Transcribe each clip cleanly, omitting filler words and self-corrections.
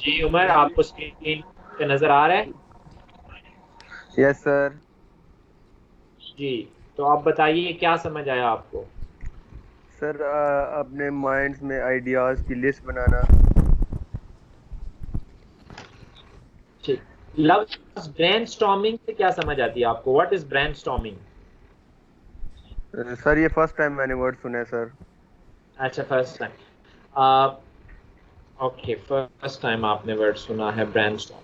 जी उमर, आपको स्क्रीन पे नजर आ रहा है? Yes sir. जी, तो आप बताइए क्या समझ आया आपको? सर अपने माइंड्स में आइडियाज़ की लिस्ट बनाना। ठीक। लफ्ज ब्रेनस्टॉर्मिंग से क्या समझ आती है आपको? What is brainstorming? सर ये फर्स्ट टाइम मैंने वर्ड सुना है सर। अच्छा, first time. Okay, first time आपने वर्ड सुना है brainstorming.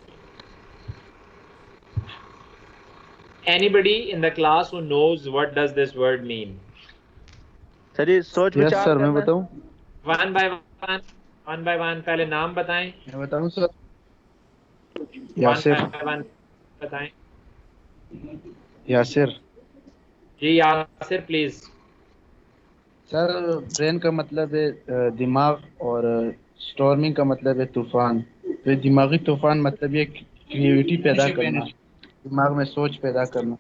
Anybody in the class who knows what does this word mean? Sir ये सोच यस विचार सर, मैं करना। बताऊं? One by one, one by one, पहले नाम बताएं। मैं बताऊं sir? One Yasir. By one बताएं। यासिर। जी यासिर, प्लीज। सर, ब्रेन का मतलब है दिमाग, और स्टॉर्मिंग का मतलब है तूफान। तो दिमागी तूफान मतलब ये क्रिएटिविटी पैदा करना, दिमाग में सोच पैदा करना,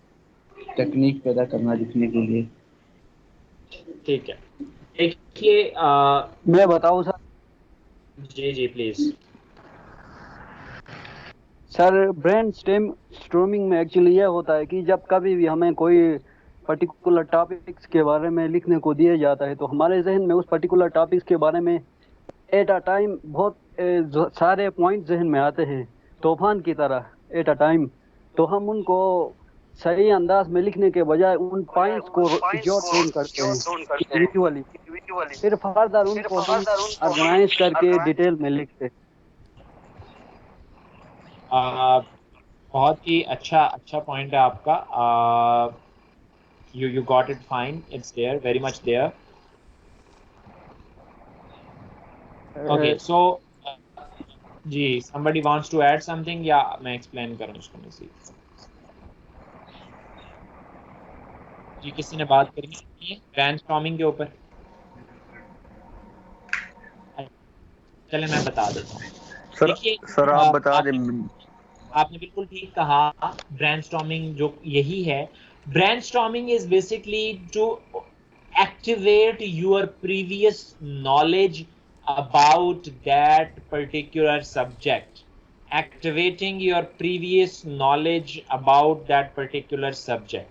टेक्निक पैदा करना लिखने के लिए। ठीक है, देखिए मैं बताऊं सर? जी जी please. Sir, brain stem storming में एक्चुअली यह होता है कि जब कभी भी हमें कोई पर्टिकुलर टॉपिक्स के बारे में लिखने को दिया जाता है तो हमारे जहन में उस पर्टिकुलर टॉपिक्स के बारे में एट अ टाइम बहुत सारे पॉइंट जहन में आते हैं, तूफान की तरह एट अ टाइम। तो हम उनको सही अंदाज में लिखने के बजाय उन पॉइंट्स को जॉट डाउन करते हैं इंडिविजुअली, फिर फर्दर उनको हम ऑर्गेनाइज करके डिटेल में लिखते हैं। बहुत ही अच्छा अच्छा पॉइंट है आपका। You got it fine, it's there, very much there. Okay, so जी, somebody wants to add something या मैं एक्सप्लेन करूं उसको? मैं जी, किसी ने बात करनी है ब्रेनस्टॉर्मिंग के ऊपर? चले मैं बता देता हूँ। सर देखिए, सर आप बता दें। आपने आपने बिल्कुल ठीक कहा। ब्रेनस्टॉर्मिंग जो यही है। Brainstorming is basically to activate your previous knowledge about that particular subject. Activating your previous knowledge about that particular subject.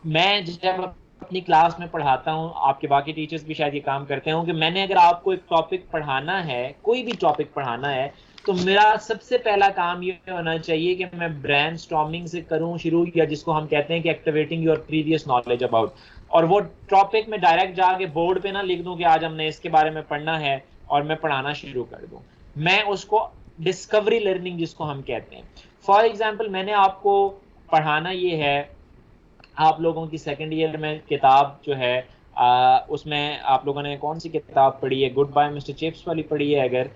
मैं जब अपनी क्लास में पढ़ाता हूँ, आपके बाकी टीचर्स भी शायद ये काम करते हों, कि मैंने अगर आपको एक टॉपिक पढ़ाना है, कोई भी टॉपिक पढ़ाना है, तो मेरा सबसे पहला काम ये होना चाहिए कि मैं ब्रेनस्टॉर्मिंग से करूं शुरू, या जिसको हम कहते हैं कि activating your previous knowledge about. और वो टॉपिक में डायरेक्ट जाके बोर्ड पे ना लिख दूं कि आज हमने इसके बारे में पढ़ना है और मैं पढ़ाना शुरू कर दूं। मैं उसको डिस्कवरी लर्निंग जिसको हम कहते हैं। फॉर एग्जाम्पल, मैंने आपको पढ़ाना ये है, आप लोगों की सेकेंड ईयर में किताब जो है, उसमें आप लोगों ने कौन सी किताब पढ़ी है? गुड बाय मिस्टर चिप्स वाली पढ़ी है अगर?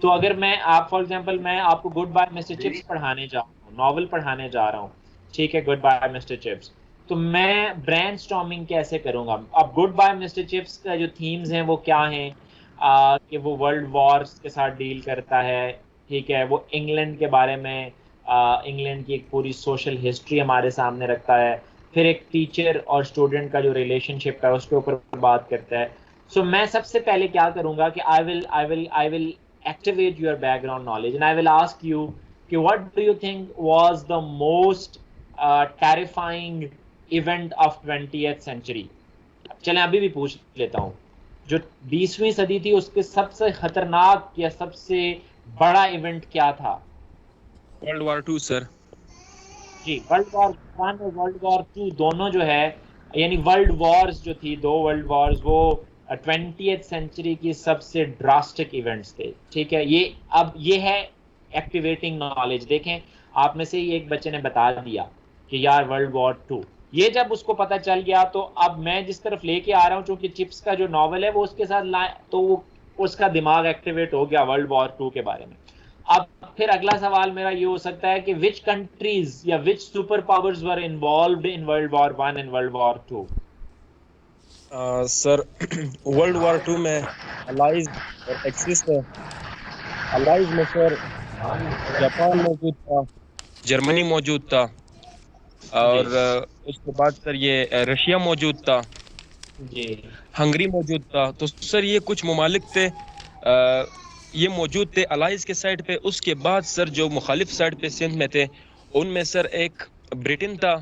तो अगर मैं आप फॉर एग्जांपल मैं आपको गुड बाय मिस्टर चिप्स पढ़ाने जा रहा हूँ, नॉवल पढ़ाने जा रहा हूँ, ठीक है, गुड बाय मिस्टर चिप्स, तो मैं ब्रेनस्टॉर्मिंग कैसे करूंगा? अब गुड बाय मिस्टर चिप्स का जो थीम्स हैं वो क्या हैं? कि वो वर्ल्ड वॉर्स के साथ डील करता है, ठीक है, वो इंग्लैंड के बारे में, इंग्लैंड की एक पूरी सोशल हिस्ट्री हमारे सामने रखता है, फिर एक टीचर और स्टूडेंट का जो रिलेशनशिप है उसके ऊपर बात करता है। सो मैं सबसे पहले क्या करूंगा कि I will activate your background knowledge and I will ask you कि what do you think was the most terrifying event of 20th century? चलें अभी भी पूछ लेता हूँ, जो 20वीं सदी थी उसके सबसे खतरनाक या सबसे बड़ा इवेंट क्या था? World war 2 sir. जी, वर्ल्ड वॉर वन और वर्ल्ड वॉर टू दोनों जो है, यानी वर्ल्ड वॉर्स जो थी, दो वर्ल्ड वॉर्स, वो 20th सेंचुरी की सबसे ड्रास्टिक इवेंट्स थे, ठीक है। ये अब ये है एक्टिवेटिंग नॉलेज। देखें, आप में से ही एक बच्चे ने बता दिया कि यार वर्ल्ड वॉर टू, ये जब उसको पता चल गया तो अब मैं जिस तरफ लेके आ रहा हूँ, चूंकि चिप्स का जो नॉवल है वो उसके साथ ला, तो वो उसका दिमाग एक्टिवेट हो गया वर्ल्ड वॉर टू के बारे में। अब फिर अगला सवाल मेरा ये हो सकता है कि विच कंट्रीज या which super powers were involved in world war one and world war two? Sir world war 2 में अलाइज और एक्सिस है। अलाइज में सर जापान मौजूद था, जर्मनी मौजूद था, जी और उसके बाद सर ये रशिया मौजूद था, जी हंगरी मौजूद था। तो सर ये कुछ ममालिक थे ये मौजूद थे अलाइज के साइड पे। उसके बाद सर जो मुखालिफ साइड पे सिंध में थे उनमें सर एक ब्रिटेन था,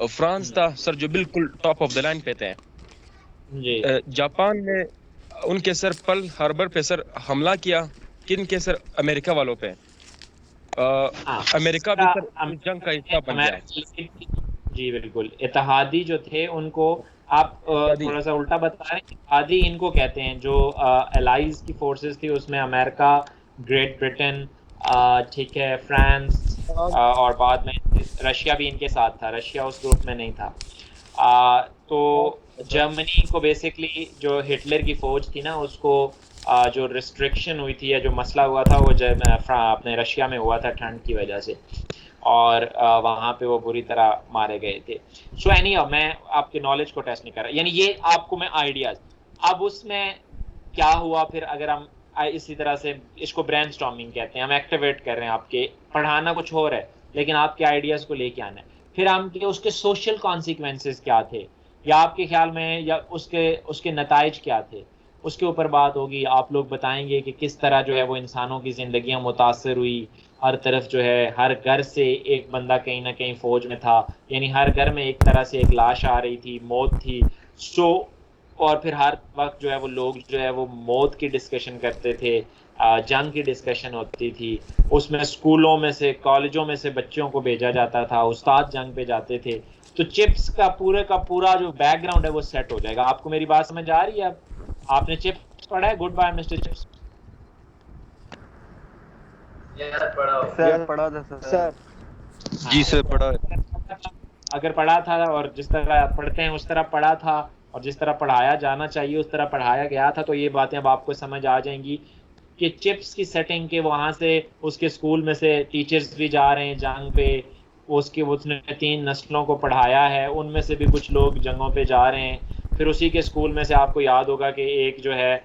फ्रांस था सर जो बिल्कुल टॉप ऑफ द लाइन पे थे। जी जापान ने उनके सर पर्ल हार्बर पे सर हमला किया, किन के सर अमेरिका वालों पे। हाँ, अमेरिका भी सर इस जंग का हिस्सा बन गया है। जी बिल्कुल, इत्तेहादी जो थे उनको आप थोड़ा सा उल्टा बता रहे हैं। इत्तेहादी इनको कहते हैं जो एलाइज की फोर्सेस थी, उसमें अमेरिका, ग्रेट ब्रिटेन, ठीक है, फ्रांस, और बाद में रशिया भी इनके साथ था। रशिया उस ग्रुप में नहीं था। तो जर्मनी को बेसिकली जो हिटलर की फौज थी ना, उसको जो रिस्ट्रिक्शन हुई थी या जो मसला हुआ था वो अपने रशिया में हुआ था ठंड की वजह से, और वहाँ पे वो बुरी तरह मारे गए थे। सो एनीहाउ, मैं आपके नॉलेज को टेस्ट नहीं कर रहा, यानी ये आपको मैं आइडियाज। अब उसमें क्या हुआ फिर, अगर हम इसी तरह से, इसको ब्रेनस्टॉर्मिंग कहते हैं, हम एक्टिवेट कर रहे हैं, आपके पढ़ाना कुछ और है लेकिन आपके आइडियाज को लेके आना है। फिर हम उसके सोशल कॉन्सिक्वेंसेस क्या थे, या आपके ख्याल में, या उसके नताइज क्या थे, उसके ऊपर बात होगी। आप लोग बताएंगे कि किस तरह जो है वो इंसानों की जिंदगियां मुतासर हुई। हर तरफ जो है, हर घर से एक बंदा कहीं ना कहीं फौज में था, यानी हर घर में एक तरह से एक लाश आ रही थी, मौत थी। सो और फिर हर वक्त जो है वो लोग जो है वो मौत की डिस्कशन करते थे, जंग की डिस्कशन होती थी। उसमें स्कूलों में से, कॉलेजों में से बच्चों को भेजा जाता था, उस्ताद जंग पे जाते थे। तो चिप्स का पूरा जो बैकग्राउंड है वो सेट हो जाएगा। आपको मेरी बात समझ आ रही है? अब आपने चिप्स पढ़ा है? Goodbye mister Chips. Sir पढ़ा था सर। जी सर पढ़ा है। अगर पढ़ा था और जिस तरह पढ़ते हैं उस तरह पढ़ा था, और जिस तरह पढ़ाया जाना चाहिए उस तरह पढ़ाया गया था, तो ये बातें अब आपको समझ आ जाएंगी कि चिप्स की सेटिंग के वहाँ से उसके स्कूल में से टीचर्स भी जा रहे हैं जंग पे। उसने 3 नस्लों को पढ़ाया है, उनमें से भी कुछ लोग जंगों पे जा रहे हैं। फिर उसी के स्कूल में से आपको याद होगा कि एक जो है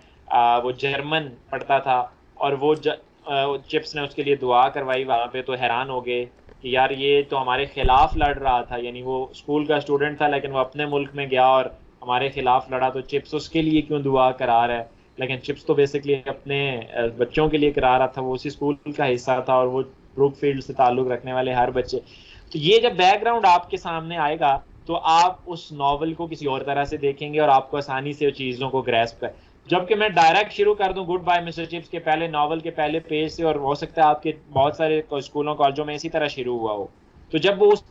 वो जर्मन पढ़ता था, और वो चिप्स ने उसके लिए दुआ करवाई वहाँ पे। तो हैरान हो गए कि यार ये तो हमारे खिलाफ लड़ रहा था, यानी वो स्कूल का स्टूडेंट था लेकिन वो अपने मुल्क में गया और हमारे खिलाफ लड़ा, तो चिप्स उसके लिए क्यों दुआ करा रहा है? लेकिन चिप्स तो बेसिकली अपने बच्चों के लिए करा रहा था, वो उसी स्कूल का हिस्सा था, और वो ब्रुकफील्ड से ताल्लुक रखने वाले हर बच्चे। तो ये जब बैकग्राउंड आपके सामने आएगा तो आप उस नॉवल को किसी और तरह से देखेंगे और आपको आसानी से चीज़ों को ग्रैस्प कर। जबकि मैं डायरेक्ट शुरू कर दूं गुड बाय मिस्टर चिप्स के पहले नॉवल के पहले पेज से, और हो सकता है आपके बहुत सारे स्कूलों कॉलेजों में इसी तरह शुरू हुआ हो, तो जब वो उस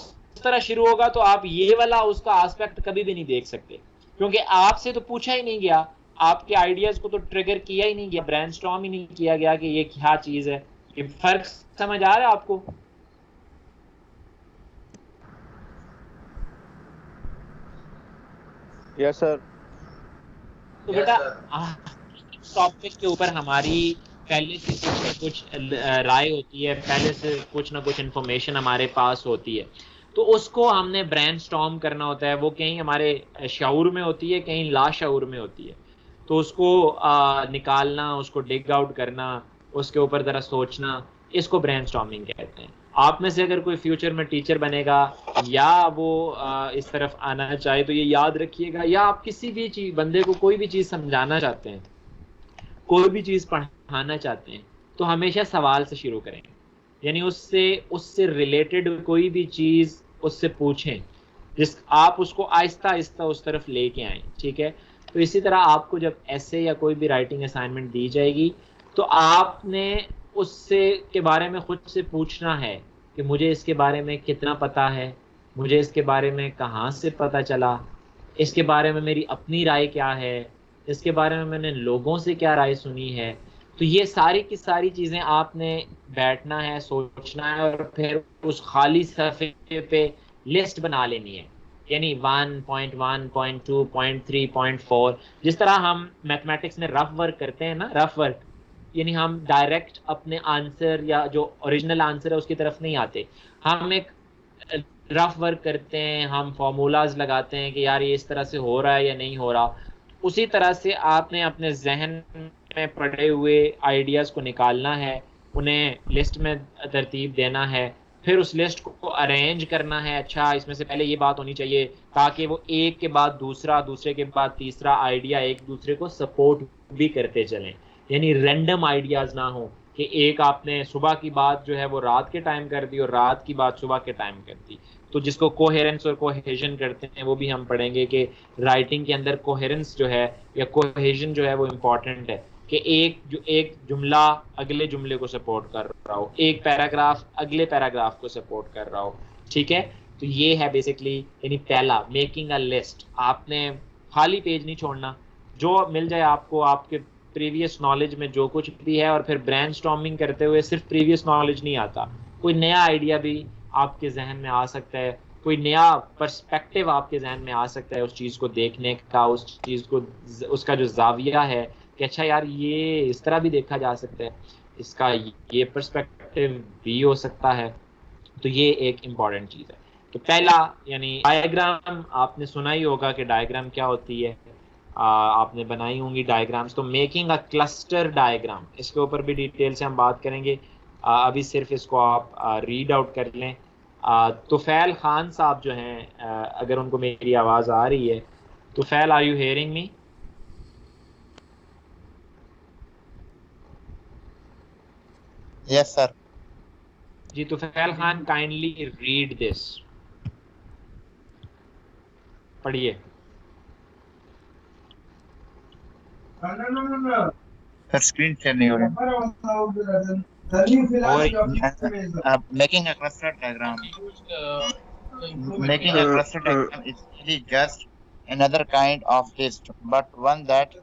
तरह शुरू होगा तो आप ये वाला उसका एस्पेक्ट कभी भी नहीं देख सकते, क्योंकि आपसे तो पूछा ही नहीं गया, आपके आइडियाज को तो ट्रिगर किया ही नहीं गया, ब्रेनस्टॉर्म ही नहीं किया गया कि ये क्या चीज है। ये फर्क समझ आ रहा है आपको? Yes sir. तो बेटा टॉपिक के ऊपर हमारी पहले से कुछ राय होती है, पहले से कुछ ना कुछ इंफॉर्मेशन हमारे पास होती है, तो उसको हमने ब्रेनस्टॉर्म करना होता है। वो कहीं हमारे शऊर में होती है, कहीं लाशऊर में होती है। तो उसको निकालना, उसको डिग आउट करना, उसके ऊपर जरा सोचना, इसको ब्रेनस्टॉर्मिंग कहते हैं। आप में से अगर कोई फ्यूचर में टीचर बनेगा या वो इस तरफ आना चाहे तो ये याद रखिएगा, या आप किसी भी चीज बंदे को कोई भी चीज समझाना चाहते हैं, कोई भी चीज पढ़ाना चाहते हैं, तो हमेशा सवाल से शुरू करें, यानी उससे रिलेटेड कोई भी चीज उससे पूछें, जिस आप उसको आहिस्ता आहिस्ता उस तरफ लेके आए, ठीक है? तो इसी तरह आपको जब ऐसे या कोई भी राइटिंग असाइनमेंट दी जाएगी तो आपने उससे के बारे में खुद से पूछना है कि मुझे इसके बारे में कितना पता है, मुझे इसके बारे में कहाँ से पता चला, इसके बारे में मेरी अपनी राय क्या है, इसके बारे में मैंने लोगों से क्या राय सुनी है। तो ये सारी की सारी चीज़ें आपने बैठना है, सोचना है, और फिर उस खाली सफ़े पे लिस्ट बना लेनी है, यानी 1.1, 0.2, 0.3, 0.4। जिस तरह हम मैथमेटिक्स में रफ वर्क करते हैं ना, रफ वर्क यानी हम डायरेक्ट अपने आंसर या जो ओरिजिनल आंसर है उसकी तरफ नहीं आते, हम एक रफ वर्क करते हैं, हम फॉर्मूलाज लगाते हैं कि यार ये इस तरह से हो रहा है या नहीं हो रहा। उसी तरह से आपने अपने जहन में पड़े हुए आइडियाज़ को निकालना है, उन्हें लिस्ट में तरतीब देना है, फिर उस लिस्ट को अरेंज करना है। अच्छा, इसमें से पहले ये बात होनी चाहिए, ताकि वो एक के बाद दूसरा, दूसरे के बाद तीसरा आइडिया एक दूसरे को सपोर्ट भी करते चलें। यानी रैंडम आइडियाज ना हो कि एक आपने सुबह की बात जो है वो रात के टाइम कर दी और रात की बात सुबह के टाइम कर दी। तो जिसको कोहेरेंस और कोहेजन करते हैं वो भी हम पढ़ेंगे कि राइटिंग के अंदर कोहेरेंस जो है या कोहेजन जो है वो इम्पॉर्टेंट है कि एक जुमला अगले जुमले को सपोर्ट कर रहा हो, एक पैराग्राफ अगले पैराग्राफ को सपोर्ट कर रहा हो। ठीक है, तो ये है बेसिकली यानी पहला मेकिंग अ लिस्ट। आपने खाली पेज नहीं छोड़ना, जो मिल जाए आपको आपके प्रीवियस नॉलेज में जो कुछ भी है, और फिर ब्रेनस्टॉर्मिंग करते हुए सिर्फ प्रीवियस नॉलेज नहीं आता, कोई नया आइडिया भी आपके जहन में आ सकता है, कोई नया पर्सपेक्टिव आपके जहन में आ सकता है उस चीज़ को देखने का, उस चीज़ को उसका जो जाविया है कि अच्छा यार ये इस तरह भी देखा जा सकता है, इसका ये पर्सपेक्टिव भी हो सकता है। तो ये एक इम्पॉर्टेंट चीज़ है। तो पहला यानी डायग्राम, आपने सुना ही होगा कि डायग्राम क्या होती है, आपने बनाई होंगी डायग्राम्स। तो मेकिंग अ क्लस्टर डायग्राम, इसके ऊपर भी डिटेल से हम बात करेंगे। अभी सिर्फ इसको आप रीड आउट कर लें। तुफैल खान साहब जो हैं, अगर उनको मेरी आवाज़ आ रही है, Tufail are you hearing me? Yes, sir. जी Tufail Khan, kindly read this, पढ़िए। Sir, screen share नहीं हो रहा है. Making a cluster diagram. Making a cluster diagram is really just another kind of list, but one that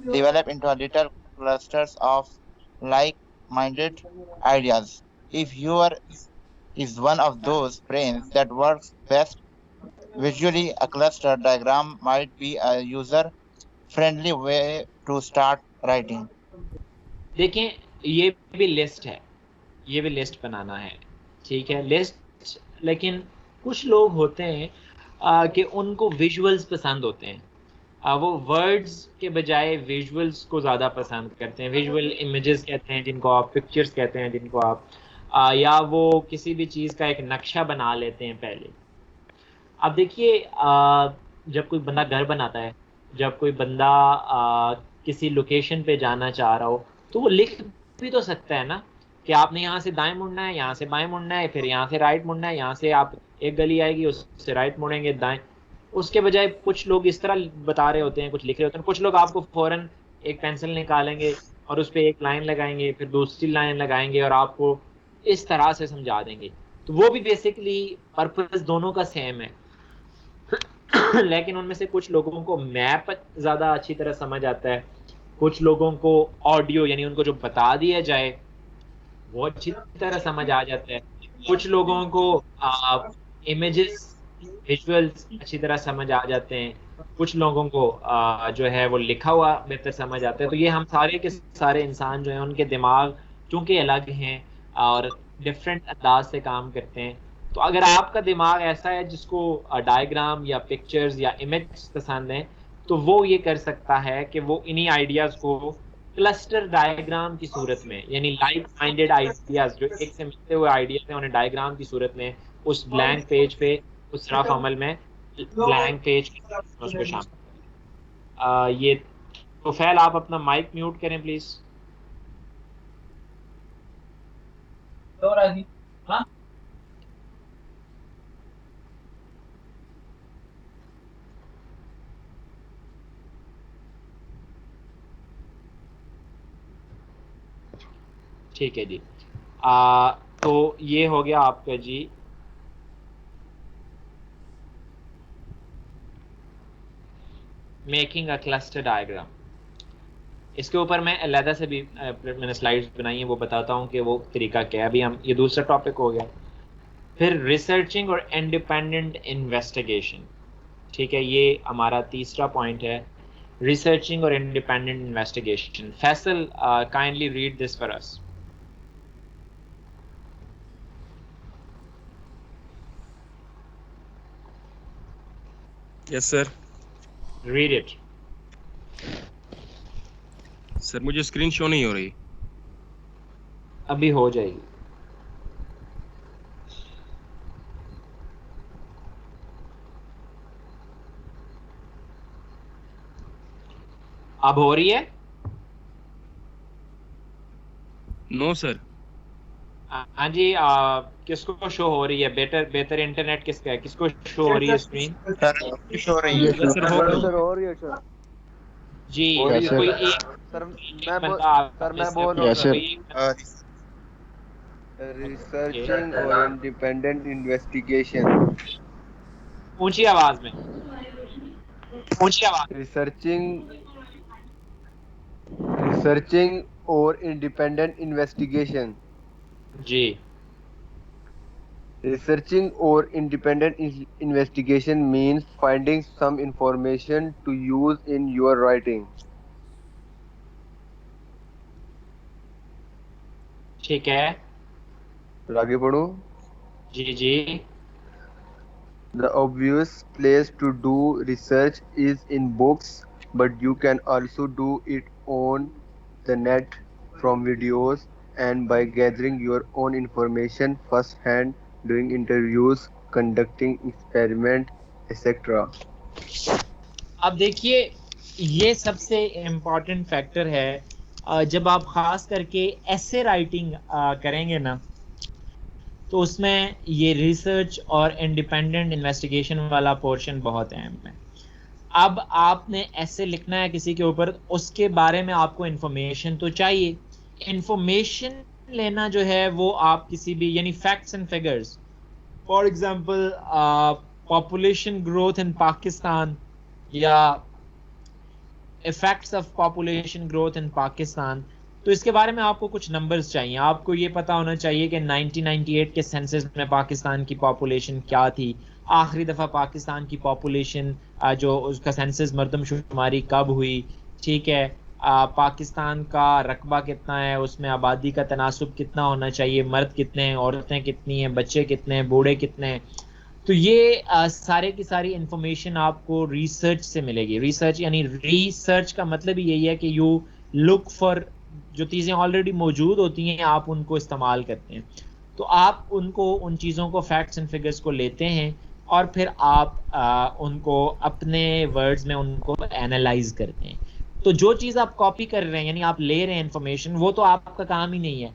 develop into a little clusters of like-minded ideas. If you are is one of those brains that works best visually, a cluster diagram might be a user-friendly way to start writing. देखें, ये भी list है, ये भी list बनाना है, ठीक है list. लेकिन कुछ लोग होते हैं कि उनको विजुअल्स पसंद होते हैं, वो वर्ड्स के बजाय विजुअल्स को ज़्यादा पसंद करते हैं। विजुअल इमेजेस कहते हैं जिनको आप, पिक्चर्स कहते हैं जिनको आप, या वो किसी भी चीज़ का एक नक्शा बना लेते हैं पहले। अब देखिए, जब कोई बंदा घर बनाता है, जब कोई बंदा किसी लोकेशन पे जाना चाह रहा हो, तो वो लिख भी तो सकता है ना कि आपने यहाँ से दाएं मुड़ना है, यहाँ से बाएं मुड़ना है, फिर यहाँ से राइट मुड़ना है, यहाँ से आप एक गली आएगी उससे राइट मुड़ेंगे दाएं। उसके बजाय कुछ लोग इस तरह बता रहे होते हैं, कुछ लिख रहे होते हैं, कुछ लोग आपको फौरन एक पेंसिल निकालेंगे और उस पर एक लाइन लगाएंगे, फिर दूसरी लाइन लगाएंगे और आपको इस तरह से समझा देंगे। तो वो भी बेसिकली पर्पस दोनों का सेम है। लेकिन उनमें से कुछ लोगों को मैप ज़्यादा अच्छी तरह समझ आता है, कुछ लोगों को ऑडियो यानी उनको जो बता दिया जाए वो अच्छी तरह समझ आ जाता है, कुछ लोगों को इमेजेस विजुअल्स अच्छी तरह समझ आ जाते हैं, कुछ लोगों को जो है वो लिखा हुआ बेहतर समझ आता है। तो ये हम सारे के सारे इंसान जो हैं उनके दिमाग चूंकि अलग हैं और डिफरेंट अंदाज से काम करते हैं। तो अगर आपका दिमाग ऐसा है जिसको डायग्राम या पिक्चर्स या इमेज पसंद है, तो वो ये कर सकता है कि वो इन्हीं आइडियाज़ को क्लस्टर डायग्राम की सूरत में, यानी लाइक माइंडेड आइडियाज़ जो एक से मिलते हुए आइडियाज़ हैं, उन्हें डायग्राम की सूरत में उस ब्लैंक पेज पे, उस रफ अमल में ब्लैंक पेज उसको शामिल। ये तो फैल, आप अपना माइक म्यूट करें प्लीज। हाँ, ठीक है जी। तो ये हो गया आपका जी मेकिंग अ क्लस्टर डायग्राम। इसके ऊपर मैं अलहदा से भी मैंने स्लाइड्स बनाई हैं, वो बताता हूँ कि वो तरीका क्या है। अभी हम, ये दूसरा टॉपिक हो गया। फिर रिसर्चिंग और इंडिपेंडेंट इन्वेस्टिगेशन, ठीक है, ये हमारा तीसरा पॉइंट है, रिसर्चिंग और independent investigation. Faisal, kindly read this for us. Yes sir. Read it. Sir मुझे स्क्रीन शो नहीं हो रही। अभी हो जाएगी। अब हो रही है? No sir. हाँ जी, किसको शो हो रही है? बेहतर इंटरनेट किसका है? किसको शो हो रही है स्क्रीन? सर आपकी शो हो रही है। सर हो गई। सर हो रही है सर। जी, हो रही है कोई सर। एक सर एक बंदा सर आपने मैं से बोल रहा हूँ यस सर। कोई एक रिसर्चिंग और इंडिपेंडेंट इन्वेस्टिगेशन। ऊंची आवाज में, ऊंची आवाज। रिसर्चिंग और इंडिपेंडेंट इन्वेस्टिगेशन। जी, Researching or independent investigation means finding some information to use in your writing. ठीक है। फिर आगे पढ़ूं। जी जी। The obvious place to do research is in books, but you can also do it on the net from videos and by gathering your own information firsthand, doing interviews, conducting experiments, etc. अब देखिए, ये सबसे important factor है। जब आप खास करके ऐसे राइटिंग करेंगे ना, तो उसमें ये रिसर्च और इंडिपेंडेंट इन्वेस्टिगेशन वाला पोर्शन बहुत अहम है। अब आपने ऐसे लिखना है किसी के ऊपर, उसके बारे में आपको इंफॉर्मेशन तो चाहिए। इंफॉर्मेशन लेना जो है वो आप किसी भी, यानी facts and figures, for example population growth in Pakistan या effects of population growth in Pakistan, तो इसके बारे में आपको कुछ नंबर्स चाहिए। आपको ये पता होना चाहिए कि 1998 के सेंसस में पाकिस्तान की पॉपुलेशन क्या थी, आखिरी दफ़ा पाकिस्तान की पॉपुलेशन जो उसका सेंसस मरदमशुमारी कब हुई, ठीक है, पाकिस्तान का रकबा कितना है, उसमें आबादी का तनासुब कितना होना चाहिए, मर्द कितने हैं, औरतें कितनी हैं, बच्चे कितने हैं, बूढ़े कितने हैं। तो ये सारे की सारी इंफॉर्मेशन आपको रिसर्च से मिलेगी। रिसर्च यानी रिसर्च का मतलब ही यही है कि यू लुक फॉर, जो चीज़ें ऑलरेडी मौजूद होती हैं आप उनको इस्तेमाल करते हैं। तो आप उनको, उन चीज़ों को, फैक्ट्स एंड फिगर्स को लेते हैं और फिर आप उनको अपने वर्ड्स में उनको एनालाइज करते हैं। तो जो चीज़ आप कॉपी कर रहे हैं, यानी आप ले रहे हैं इंफॉर्मेशन, वो तो आपका काम ही नहीं है।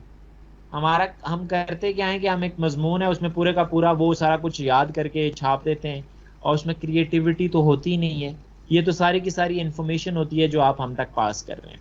हम करते क्या है कि हम एक मजमून है उसमें पूरे का पूरा वो सारा कुछ याद करके छाप देते हैं, और उसमें क्रिएटिविटी तो होती नहीं है। ये तो सारी की सारी इंफॉर्मेशन होती है जो आप हम तक पास कर रहे हैं।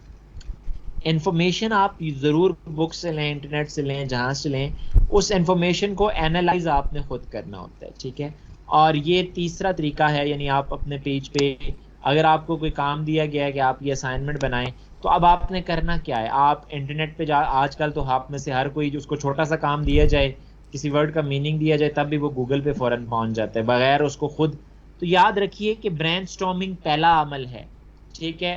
इंफॉर्मेशन आप ज़रूर बुक से लें, इंटरनेट से लें, जहाँ से लें, उस इंफॉर्मेशन को एनालाइज आपने खुद करना होता है, ठीक है। और ये तीसरा तरीका है, यानी आप अपने पेज पे अगर आपको कोई काम दिया गया है कि आप ये असाइनमेंट बनाएं, तो अब आपने करना क्या है, आप इंटरनेट पे जा, आजकल तो आप में से हर कोई जो उसको छोटा सा काम दिया जाए, किसी वर्ड का मीनिंग दिया जाए, तब भी वो गूगल पे फ़ौरन पहुंच जाता है बगैर उसको खुद। तो याद रखिए कि ब्रेनस्टॉर्मिंग पहला अमल है, ठीक है।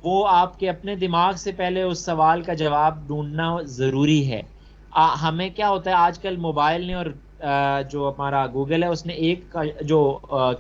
वो आपके अपने दिमाग से पहले उस सवाल का जवाब ढूंढना ज़रूरी है। हमें क्या होता है आजकल, मोबाइल ने और जो हमारा गूगल है उसने एक जो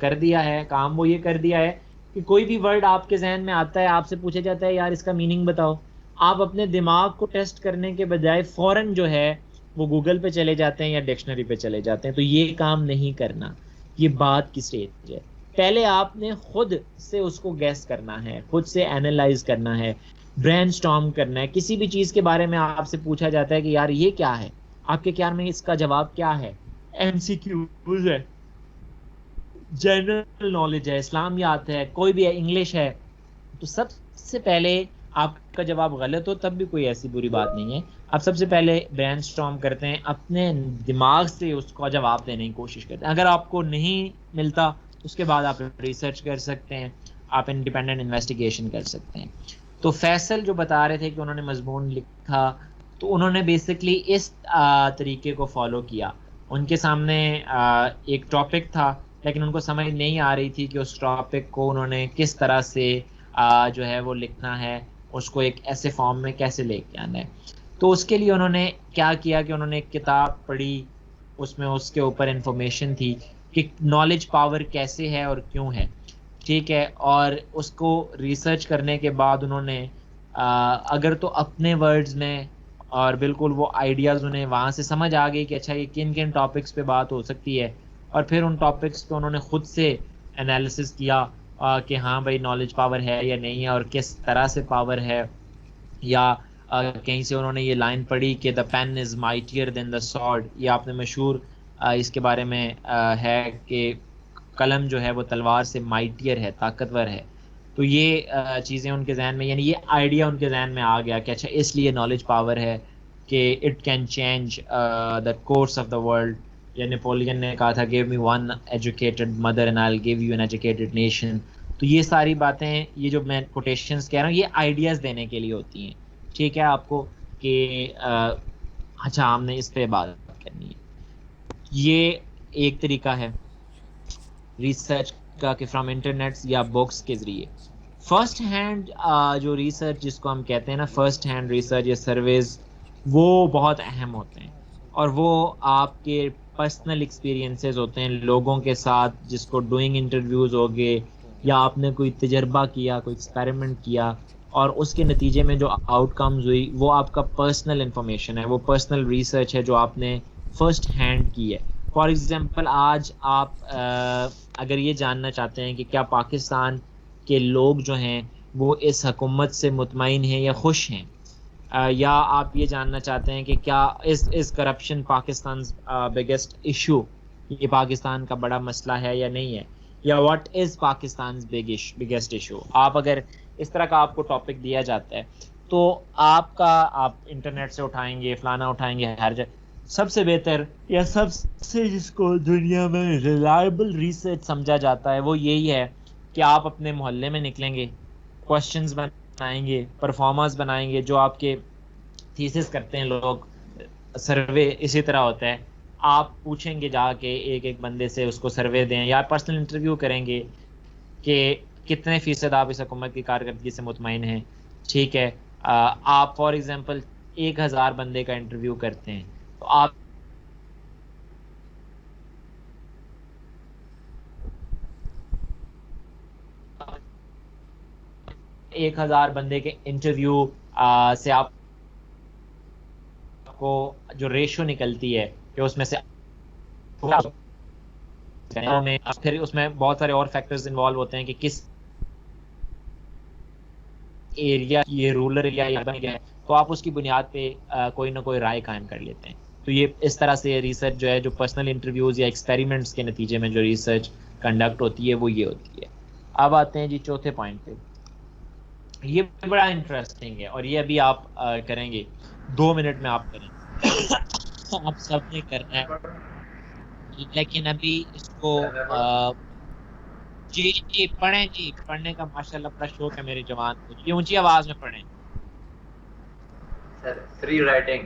कर दिया है काम, वो ये कर दिया है कि कोई भी वर्ड आपके जहन में आता है, आपसे पूछा जाता है यार इसका मीनिंग बताओ, आप अपने दिमाग को टेस्ट करने के बजाय फ़ौरन जो है वो गूगल पे चले जाते हैं या डिक्शनरी पे चले जाते हैं। तो ये काम नहीं करना, ये बात की स्टेज है। पहले आपने खुद से उसको गैस करना है, खुद से एनालाइज करना है, ब्रेनस्टॉर्म करना है। किसी भी चीज़ के बारे में आपसे पूछा जाता है कि यार ये क्या है, आपके ख्याल में इसका जवाब क्या है, एमसीक्यूज है, जनरल नॉलेज है, इस्लामियात है, कोई भी है, इंग्लिश है, तो सबसे पहले आपका जवाब गलत हो तब भी कोई ऐसी बुरी बात नहीं है। आप सबसे पहले ब्रेनस्टॉर्म करते हैं, अपने दिमाग से उसका जवाब देने की कोशिश करते हैं। अगर आपको नहीं मिलता उसके बाद आप रिसर्च कर सकते हैं, आप इंडिपेंडेंट इन्वेस्टिगेशन कर सकते हैं। तो फैसल जो बता रहे थे कि उन्होंने मजमून लिखा, तो उन्होंने बेसिकली इस तरीके को फॉलो किया। उनके सामने एक टॉपिक था, लेकिन उनको समझ नहीं आ रही थी कि उस टॉपिक को उन्होंने किस तरह से जो है वो लिखना है, उसको एक ऐसे फॉर्म में कैसे लेके आना है। तो उसके लिए उन्होंने क्या किया कि उन्होंने एक किताब पढ़ी, उसमें उसके ऊपर इंफॉर्मेशन थी कि नॉलेज पावर कैसे है और क्यों है, ठीक है। और उसको रिसर्च करने के बाद उन्होंने अगर तो अपने वर्ड्स में, और बिल्कुल वो आइडियाज़ उन्हें वहाँ से समझ आ गई कि अच्छा ये किन किन टॉपिक्स पे बात हो सकती है, और फिर उन टॉपिक्स पे उन्होंने खुद से एनालिसिस किया कि हाँ भाई नॉलेज पावर है या नहीं है, और किस तरह से पावर है, या कहीं से उन्होंने ये लाइन पढ़ी कि the pen is mightier than the sword. ये आपने मशहूर इसके बारे में है कि कलम जो है वो तलवार से माइटियर है, ताकतवर है। तो ये चीज़ें उनके जहन में, यानी ये आइडिया उनके जहन में आ गया कि अच्छा इसलिए नॉलेज पावर है कि it can change the course of the world. या नेपोलियन ने कहा था give me one educated mother and I will give you an educated nation. तो ये सारी बातें, ये जो मैं कोटेशंस कह रहा हूँ, ये आइडियाज़ देने के लिए होती हैं, ठीक है आपको, कि अच्छा हमने इस पे बात करनी है। ये एक तरीका है रिसर्च का कि फ्रॉम इंटरनेट्स या बुक्स के ज़रिए। फर्स्ट हैंड जो रिसर्च जिसको हम कहते हैं ना, फर्स्ट हैंड रिसर्च या सर्वेज, वो बहुत अहम होते हैं और वो आपके पर्सनल एक्सपीरियंसेस होते हैं लोगों के साथ, जिसको डूइंग इंटरव्यूज़ हो गए या आपने कोई तजर्बा किया, कोई एक्सपेरिमेंट किया और उसके नतीजे में जो आउटकम्स हुई वो आपका पर्सनल इंफॉर्मेशन है, वो पर्सनल रिसर्च है जो आपने फर्स्ट हैंड की है। फॉर एग्जांपल आज आप अगर ये जानना चाहते हैं कि क्या पाकिस्तान के लोग जो हैं वो इस हुकूमत से मुतमईन हैं या खुश हैं, या आप ये जानना चाहते हैं कि क्या इस करप्शन पाकिस्तान बिगेस्ट इशू, ये पाकिस्तान का बड़ा मसला है या नहीं है, या what is Pakistan biggest issue, आप अगर इस तरह का आपको टॉपिक दिया जाता है तो आप इंटरनेट से उठाएंगे, फलाना उठाएंगे, हर जगह सबसे बेहतर या सबसे जिसको दुनिया में रिलायबल रिसर्च समझा जाता है वो यही है कि आप अपने मोहल्ले में निकलेंगे, क्वेश्चंस बनाएंगे, परफॉर्मर्स बनाएंगे, जो आपके थीसिस करते हैं लोग, सर्वे इसी तरह होता है। आप पूछेंगे जाके एक एक बंदे से, उसको सर्वे दें या पर्सनल इंटरव्यू करेंगे कि कितने फीसद आप इस हुकूमत की कारकर्दगी से मुतमईन हैं, ठीक है। आप फॉर एग्जांपल 1000 बंदे का इंटरव्यू करते हैं तो आप 1000 बंदे के इंटरव्यू से आपको जो रेशो निकलती है कि उसमें से फिर उसमें बहुत सारे और फैक्टर्स इन्वॉल्व होते हैं कि किस एरिया, ये रूरल एरिया या अर्बन एरिया है, तो आप उसकी बुनियाद पे कोई ना कोई राय कायम कर लेते हैं। तो ये इस तरह से रिसर्च जो है, जो पर्सनल इंटरव्यूज या एक्सपेरिमेंट्स के नतीजे में जो रिसर्च कंडक्ट होती है वो ये होती है। अब आते हैं जी चौथे पॉइंट पे। ये बड़ा इंटरेस्टिंग है और ये अभी आप करेंगे 2 मिनट में आप करेंगे आप सब ने करना है, लेकिन अभी इसको जी जी पढ़ें जी, पढ़ने का माशाल्लाह बड़ा शौक है मेरे जवान को, ये ऊंची आवाज में पढ़ें। सर फ्री राइटिंग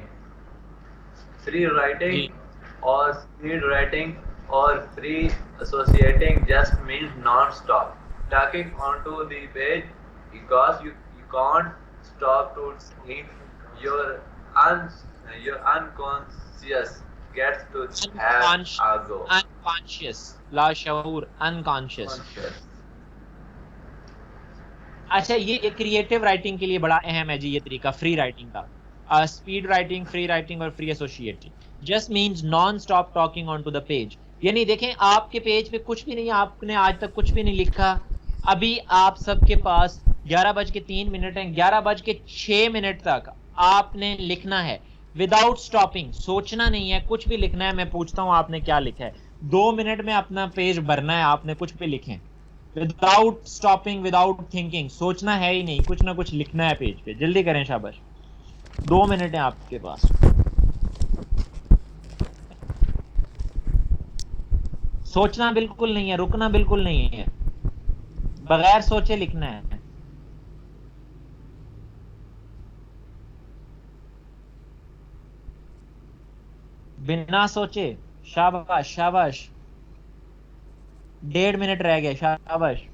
जी or speed writing or free associating just means non-stop talking onto the page because you can't stop to think. Your your unconscious gets to have a go. Unconscious, लाशऊर, unconscious. अच्छा, ये creative writing के लिए बड़ा अहम है जी ये तरीका, फ्री राइटिंग का। स्पीड राइटिंग, फ्री राइटिंग और free associating just means non stop talking on to the page. यानी देखें आपके पेज पे कुछ भी नहीं, आपने आज तक कुछ भी नहीं लिखा, अभी आप सबके पास 11:03 है, 11:06 तक आपने लिखना है विदाउट स्टॉपिंग, सोचना नहीं है, कुछ भी लिखना है। मैं पूछता हूं आपने क्या लिखा है, 2 मिनट में अपना पेज भरना है, आपने कुछ भी लिखें विदाउट स्टॉपिंग, विदाउट थिंकिंग, सोचना है ही नहीं, कुछ ना कुछ लिखना है पेज पे। जल्दी करें, शाबाश, 2 मिनट है आपके पास। सोचना बिल्कुल नहीं है, रुकना बिल्कुल नहीं है, बगैर सोचे लिखना है। बिना सोचे, शाबाश शाबाश, 1.5 मिनट रह गए, शाबाश।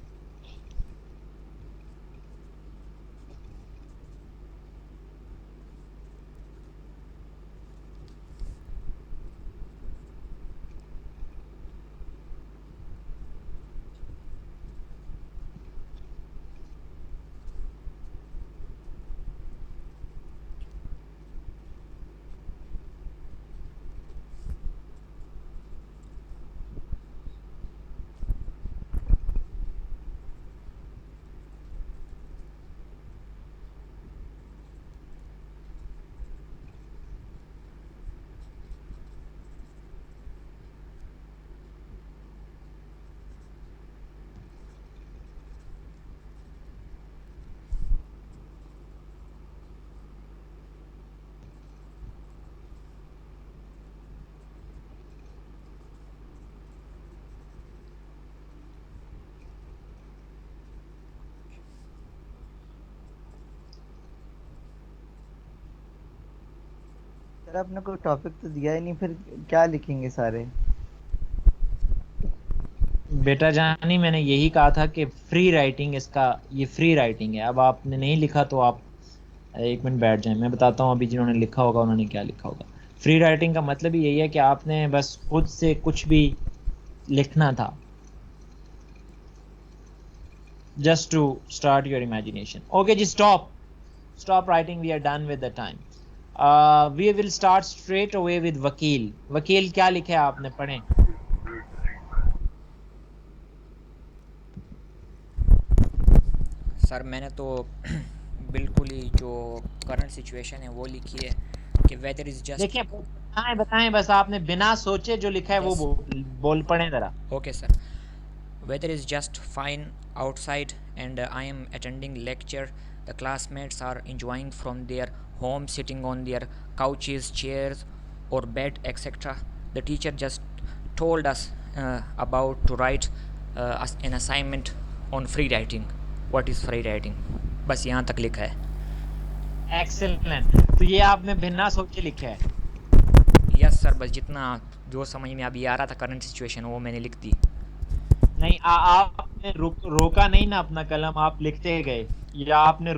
सर आपने कोई टॉपिक तो दिया ही नहीं, फिर क्या लिखेंगे सारे? बेटा जानी, मैंने यही कहा था कि फ्री राइटिंग इसका, ये फ्री राइटिंग है। अब आपने नहीं लिखा तो आप एक मिनट बैठ जाएं, मैं बताता हूँ अभी जिन्होंने लिखा होगा उन्होंने क्या लिखा होगा। फ्री राइटिंग का मतलब ही यही है कि आपने बस खुद से कुछ भी लिखना था, just to start your imagination. Okay ji, stop writing, we are done with the time. We will start straight away with वकील। वकील क्या लिखे आपने, पढ़ें। सर मैंने तो बिल्कुल ही जो करंट सिचुएशन है वो लिखी है कि वेदर इज जस्ट। देखिए बताएं बस, आपने बिना सोचे जो लिखा है वो बोल पढ़ें जरा। Okay sir. Weather is just fine outside and I am attending lecture. The classmates are enjoying from their home, sitting on their couches, chairs or bed, etc. The teacher just told us about to write an assignment on free writing. What is free writing? बस यहाँ तक लिखा है। Excellent. तो ये आपने बिना सोचे लिखा है? यस सर, बस जितना जो समझ में अभी आ रहा था करंट सिचुएशन वो मैंने लिख दी। नहीं, आपने रोका नहीं ना अपना कलम, आप लिखते गए, या आपने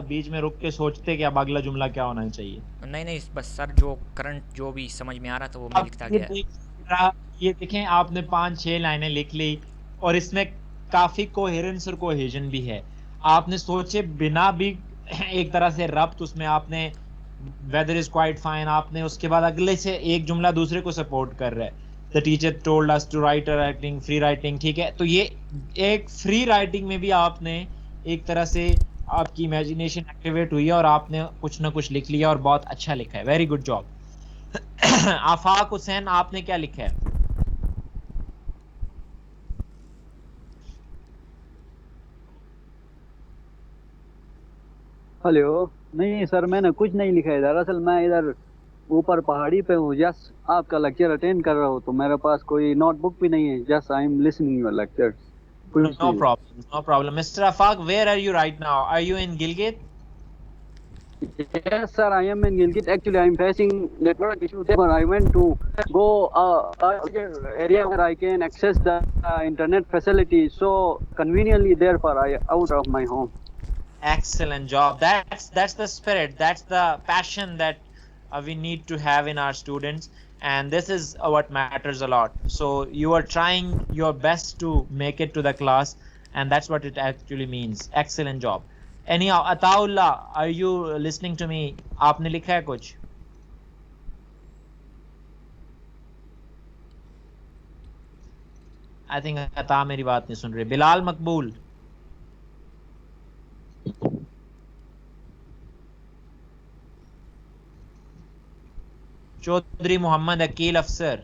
बीच में रुक के सोचते कि अब अगला जुमला क्या होना चाहिए? नहीं, बस सर जो करंट जो भी समझ में आ रहा था वो मैं लिखता गया। ये देखें, आपने 5-6 लाइनें लिख ली और इसमें काफी कोहेरेंस और कोहेजन भी है। आपने सोचे बिना भी एक तरह से रब्त उसमें आपने वेदर इज क्वाइट फाइन, आपने उसके बाद अगले से एक जुमला दूसरे को सपोर्ट कर रहा है। The teacher told us to write writing, free writing, ठीक है। तो ये एक फ्री राइटिंग में भी आपने एक तरह से आपकी इमेजिनेशन एक्टिवेट हुई है और आपने कुछ ना कुछ लिख लिया और बहुत अच्छा लिखा है। Very good job. Afaq Hussain, आपने क्या लिखा है? हेलो। नहीं सर, मैंने कुछ नहीं लिखा है। दरअसल मैं इधर ऊपर पहाड़ी पे हूँ, जस्ट आपका लेक्चर अटेंड कर रहा हूँ, तो मेरे पास कोई नोटबुक भी नहीं है। Just I am listening your lecture. No problem. Mr. Afaq, where are you right now? Are you in Gilgit? Yes, sir, I am in Gilgit. Actually, I am facing network issue there, but I went to go area where I can access the internet facility. So conveniently, therefore, I out of my home. Excellent job. That's the spirit. That's the passion that we need to have in our students, and this is what matters a lot. So you are trying your best to make it to the class, and that's what it actually means. Excellent job. Anyhow, Ataullah, are you listening to me? आपने लिखा है कुछ? I think अता मेरी बात नहीं सुन रहे। बिलाल मकबूल, चौधरी मोहम्मद अकील अफसर,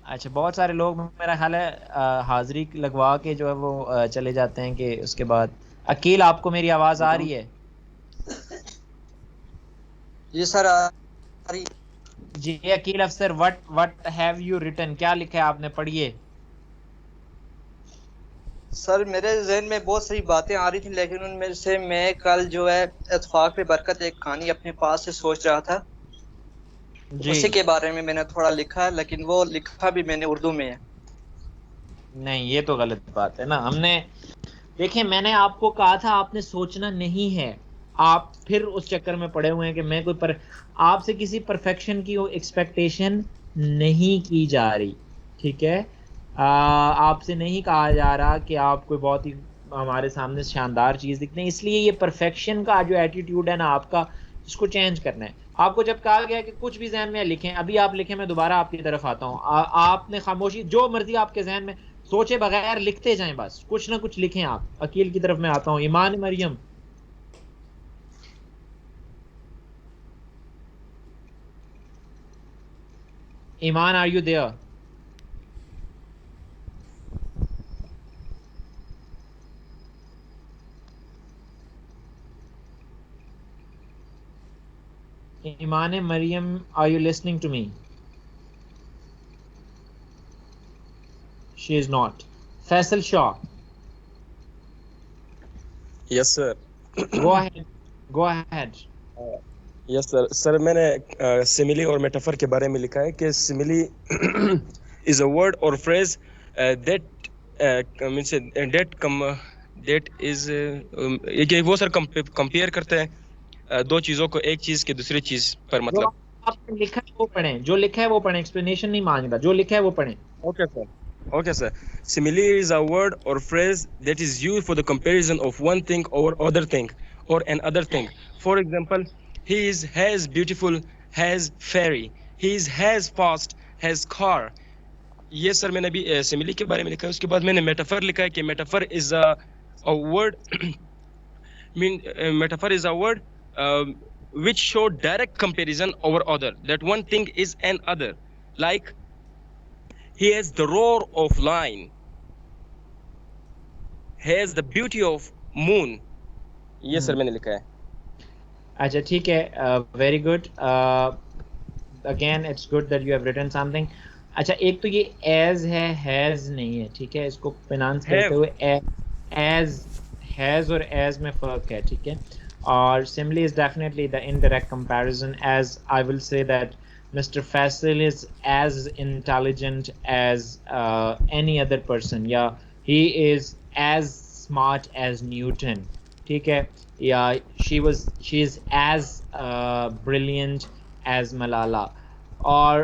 अच्छा बहुत सारे लोग मेरा ख्याल है हाजिरी लगवा के जो है वो चले जाते हैं कि उसके बाद। अकील, आपको मेरी आवाज आ रही है? जी सर आ रही। जी अकील अफसर, व्हाट हैव यू रिटन, क्या लिखा है आपने, पढ़िए। सर मेरे जहन में बहुत सारी बातें आ रही थी, लेकिन उनमें से मैं कल जो है इत्तेफाक पे बरकत एक कहानी अपने पास से सोच रहा था जी। उसी के बारे में मैंने थोड़ा लिखा है, लेकिन वो लिखा भी मैंने उर्दू में है। नहीं, ये तो गलत बात है ना। हमने देखिए, मैंने आपको कहा था आपने सोचना नहीं है, आप फिर उस चक्कर में पड़े हुए हैं कि मैं कोई आपसे किसी परफेक्शन की एक्सपेक्टेशन नहीं की जा रही, ठीक है। आपसे नहीं कहा जा रहा कि आप कोई बहुत ही हमारे सामने शानदार चीज़ दिखते हैं, इसलिए ये परफेक्शन का जो एटीट्यूड है ना आपका, इसको चेंज करना है। आपको जब कहा गया कि कुछ भी जहन में लिखें, अभी आप लिखें, मैं दोबारा आपकी तरफ आता हूँ। आपने खामोशी, जो मर्जी आपके जहन में सोचे बगैर लिखते जाएं, बस कुछ ना कुछ लिखें आप। अकील की तरफ मैं आता हूँ। Iman Maryam, Iman, are you there? Iman Maryam, are you listening to me? She is not. Faisal Shah, yes sir. Go ahead. Yes sir. Sir मैंने सिमिली और मेटाफर के बारे में लिखा है कि सिमिली इज अ वर्ड और phrase that means that is ये वो सर कंपेयर करते हैं दो चीजों को एक चीज के दूसरी चीज पर जो मतलब. आपने लिखा है वो पढ़ें, जो लिखा है वो पढ़ें, एक्सप्लेनेशन नहीं मांग रहा, जो लिखा है वो पढ़ें. Okay sir. Okay sir. Simile is a word or phrase that is used for the comparison of one thing or other thing or another thing. For example, he is has beautiful, has fairy. He is has fast, has car. ये sir मैंने अभी simile के बारे में लिखा है. उसके बाद मैंने मेटाफर लिखा है कि metaphor is a word metaphor is a word which show direct comparison over other, that one thing is an other, like he has the roar of lion, has the beauty of moon. ये sir मैंने लिखा है. अच्छा ठीक है, very good. Again it's good that you have written something. अच्छा एक तो ये एज है, हैज नहीं है, ठीक है, इसको प्रोनाउंस करते हुए एज, हैज और एज में फर्क है, ठीक है. और simile is definitely the indirect comparison, as I will say that Mr. Faisal is as intelligent as any other person. Yeah, he is as smart as Newton. ठीक है. Yeah, she is as brilliant as Malala. और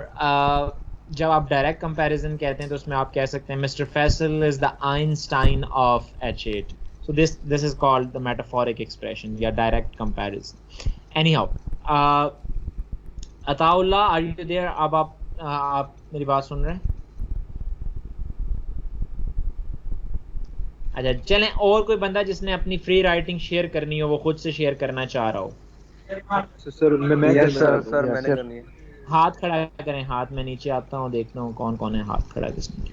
जब आप direct comparison कहते हैं तो उसमें आप कह सकते हैं Mr. Faisal is the Einstein of H8. So this is called the metaphoric expression. Yeah, direct comparison. Anyhow. Ataullah, are you there? अब आप मेरी बात सुन रहे हैं? अच्छा चलें, और कोई बंदा जिसने अपनी फ्री राइटिंग शेयर करनी हो, वो खुद से शेयर करना चाह रहा हो. सर मैंने करनी है. हाथ खड़ा करें, हाथ में नीचे आता हूँ, देखता हूँ कौन कौन है हाथ खड़ा किसने.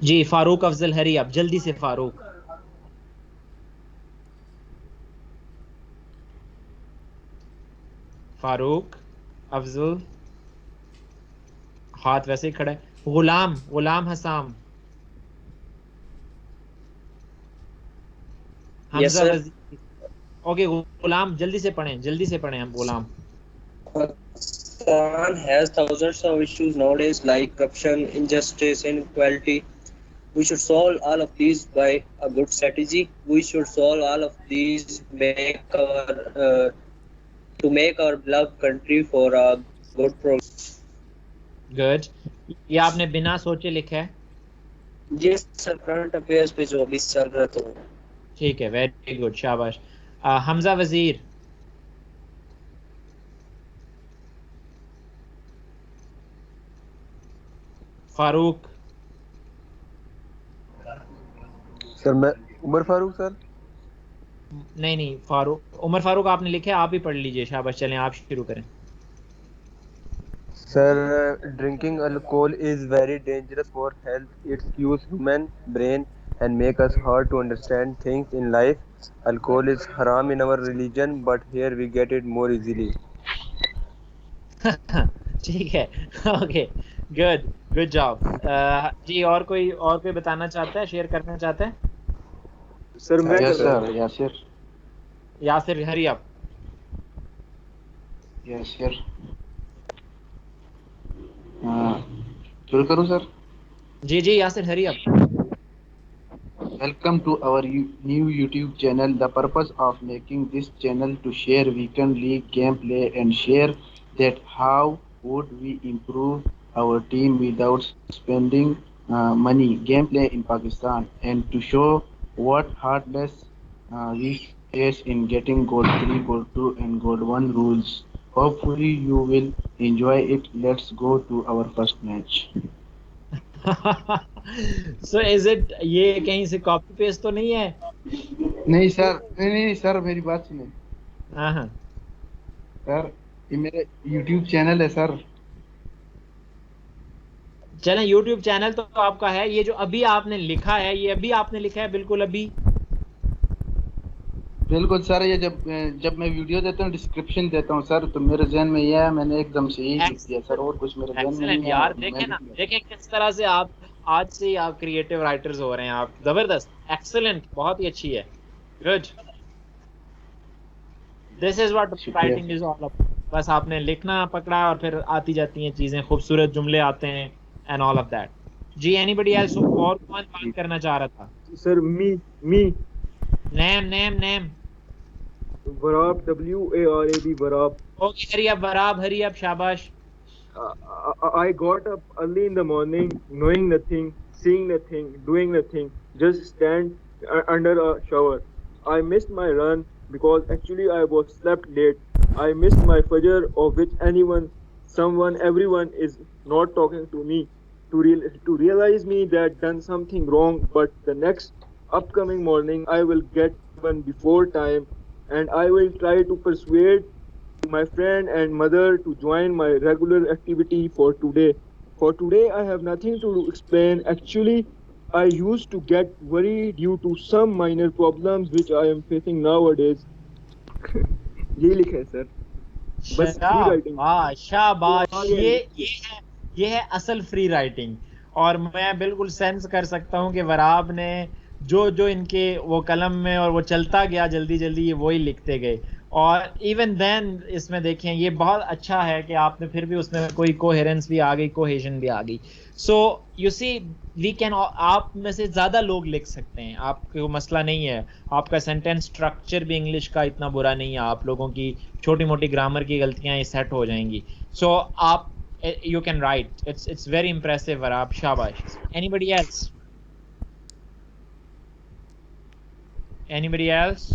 जी फारूक अफजल हरी, आप जल्दी से फारूक. फारूक अफजल, हाथ वैसे ही खड़ा है. गुलाम हसाम, हमजा वजीर. ओके गुलाम, जल्दी से पढ़ें हम. गुलाम. Pakistan has thousands of issues nowadays like corruption, injustice, inequality. We should solve all of these by a good strategy. We should solve all of these to make our beloved country for a good progress. Good. ये आपने बिना सोचे लिखा है? Yes sir, current affairs पे जो अभी चल रहा तो. ठीक है, वेरी गुड, शाबाश. हमजा वजीर. फारूक. सर मैं उमर फारूक सर. नहीं फारूक, उमर फारूक आपने लिखे, आप ही पढ़ लीजिए. शाबाश, चलें आप शुरू करें. Sir, drinking alcohol is very dangerous for health. It kills human brain and make us hard to understand things in life. Alcohol is haram in our religion, but here we get it more easily. ठीक है, okay, good job. जी और कोई बताना चाहता है, share करना चाहता है? सर मैं यासिर हरी आप. Yes sir. शुरू करूं सर? जी यासिर हरी आप. Welcome to our new YouTube channel. The purpose of making this channel to share weekend league gameplay and share that how would we improve our team without spending money gameplay in Pakistan, and to show what hardness we face in getting gold 3, gold 2 and gold 1 rules. Hopefully you will enjoy it. Let's go to our first match. So is it ये कहीं से copy paste तो नहीं है? नहीं sir, नहीं sir, मेरी बात सुनिए. हाँ सर, ये मेरा YouTube चैनल है सर. चलें, YouTube चैनल तो आपका है. ये जो अभी आपने लिखा है, ये अभी आपने लिखा है? बिल्कुल अभी. बिल्कुल सर, ये जब मैं वीडियो देता हूँ, डिस्क्रिप्शन देता हूँ सर, तो मेरे जहन में ये है, मैंने एकदम से यही लिख दिया सर, और कुछ मेरे जहन में नहीं है. यार देखें ना, देखें किस तरह से आज से ही आप क्रिएटिव राइटर्स हो रहे हैं आप, जबरदस्त, एक्सीलेंट, बहुत ही अच्छी है, good. This is what writing is all about. बस आपने लिखना पकड़ा और फिर आती जाती हैं चीजें, खूबसूरत जुमले आते हैं एंड ऑल ऑफ दैट। जी एनीबॉडी एल्स, और कौन बात करना चाह रहा था? Sir me name Warab, WARAB, Warab. Okay, hurry up Warab, hurry up, शाबाश। I got up early in the morning, knowing nothing, seeing nothing, doing nothing, just stand under a shower. I missed my run because actually I was slept late. I missed my fajr, of which everyone is not talking to me to realize me that done something wrong. But the next upcoming morning I will get one before time, and I will try to persuade my friend and mother to join my regular activity for today. For today I have nothing to explain. Actually I used to get worried due to some minor problems which I am facing nowadays. ये लिखा है sir, बस free writing. वाह शाबाश, ये है असल free writing. और मैं बिल्कुल सेंस कर सकता हूँ कि वराब ने जो इनके वो कलम में और वो चलता गया जल्दी जल्दी, ये वही लिखते गए। और इवन देन इसमें देखें, ये बहुत अच्छा है कि आपने फिर भी उसमें कोई कोहेरेंस भी आ गई, कोहेजन भी आ गई। So you see we can, आप में से ज़्यादा लोग लिख सकते हैं, आपको मसला नहीं है। आपका सेंटेंस स्ट्रक्चर भी इंग्लिश का इतना बुरा नहीं है, आप लोगों की छोटी मोटी ग्रामर की गलतियाँ ये सेट हो जाएंगी। सो आप you can write, it's very impressive Warab, शाबाश। Anybody else?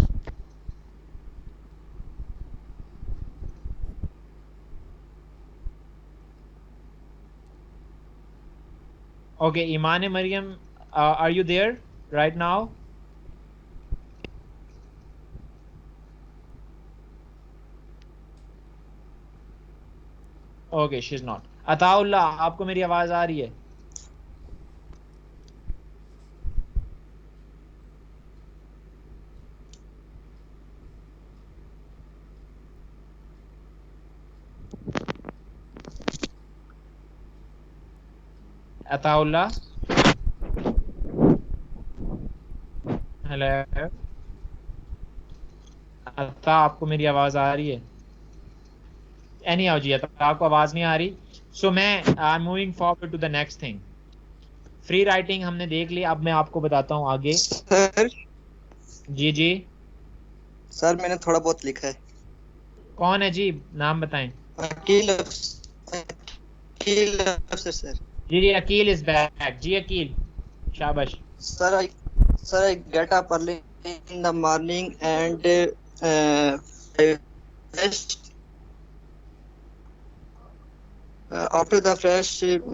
Okay, Iman Maryam, are you there right now? Okay, she's not. Ataullah, आपको मेरी आवाज आ रही है? अताउल्लाह, हेलो अता, आपको मेरी आवाज आ रही है? एनी आओ जी, अता आपको आवाज नहीं आ रही। सो मैं I am moving forward to the next thing. Free writing हमने देख ली, अब मैं आपको बताता हूँ आगे। सर जी सर, मैंने थोड़ा बहुत लिखा है। कौन है जी, नाम बताएं। अकील अफसर सर। जी अकील इज बैक। जी अकील, शाबाश। Sir, I get up early in the morning and I first, after the fresh,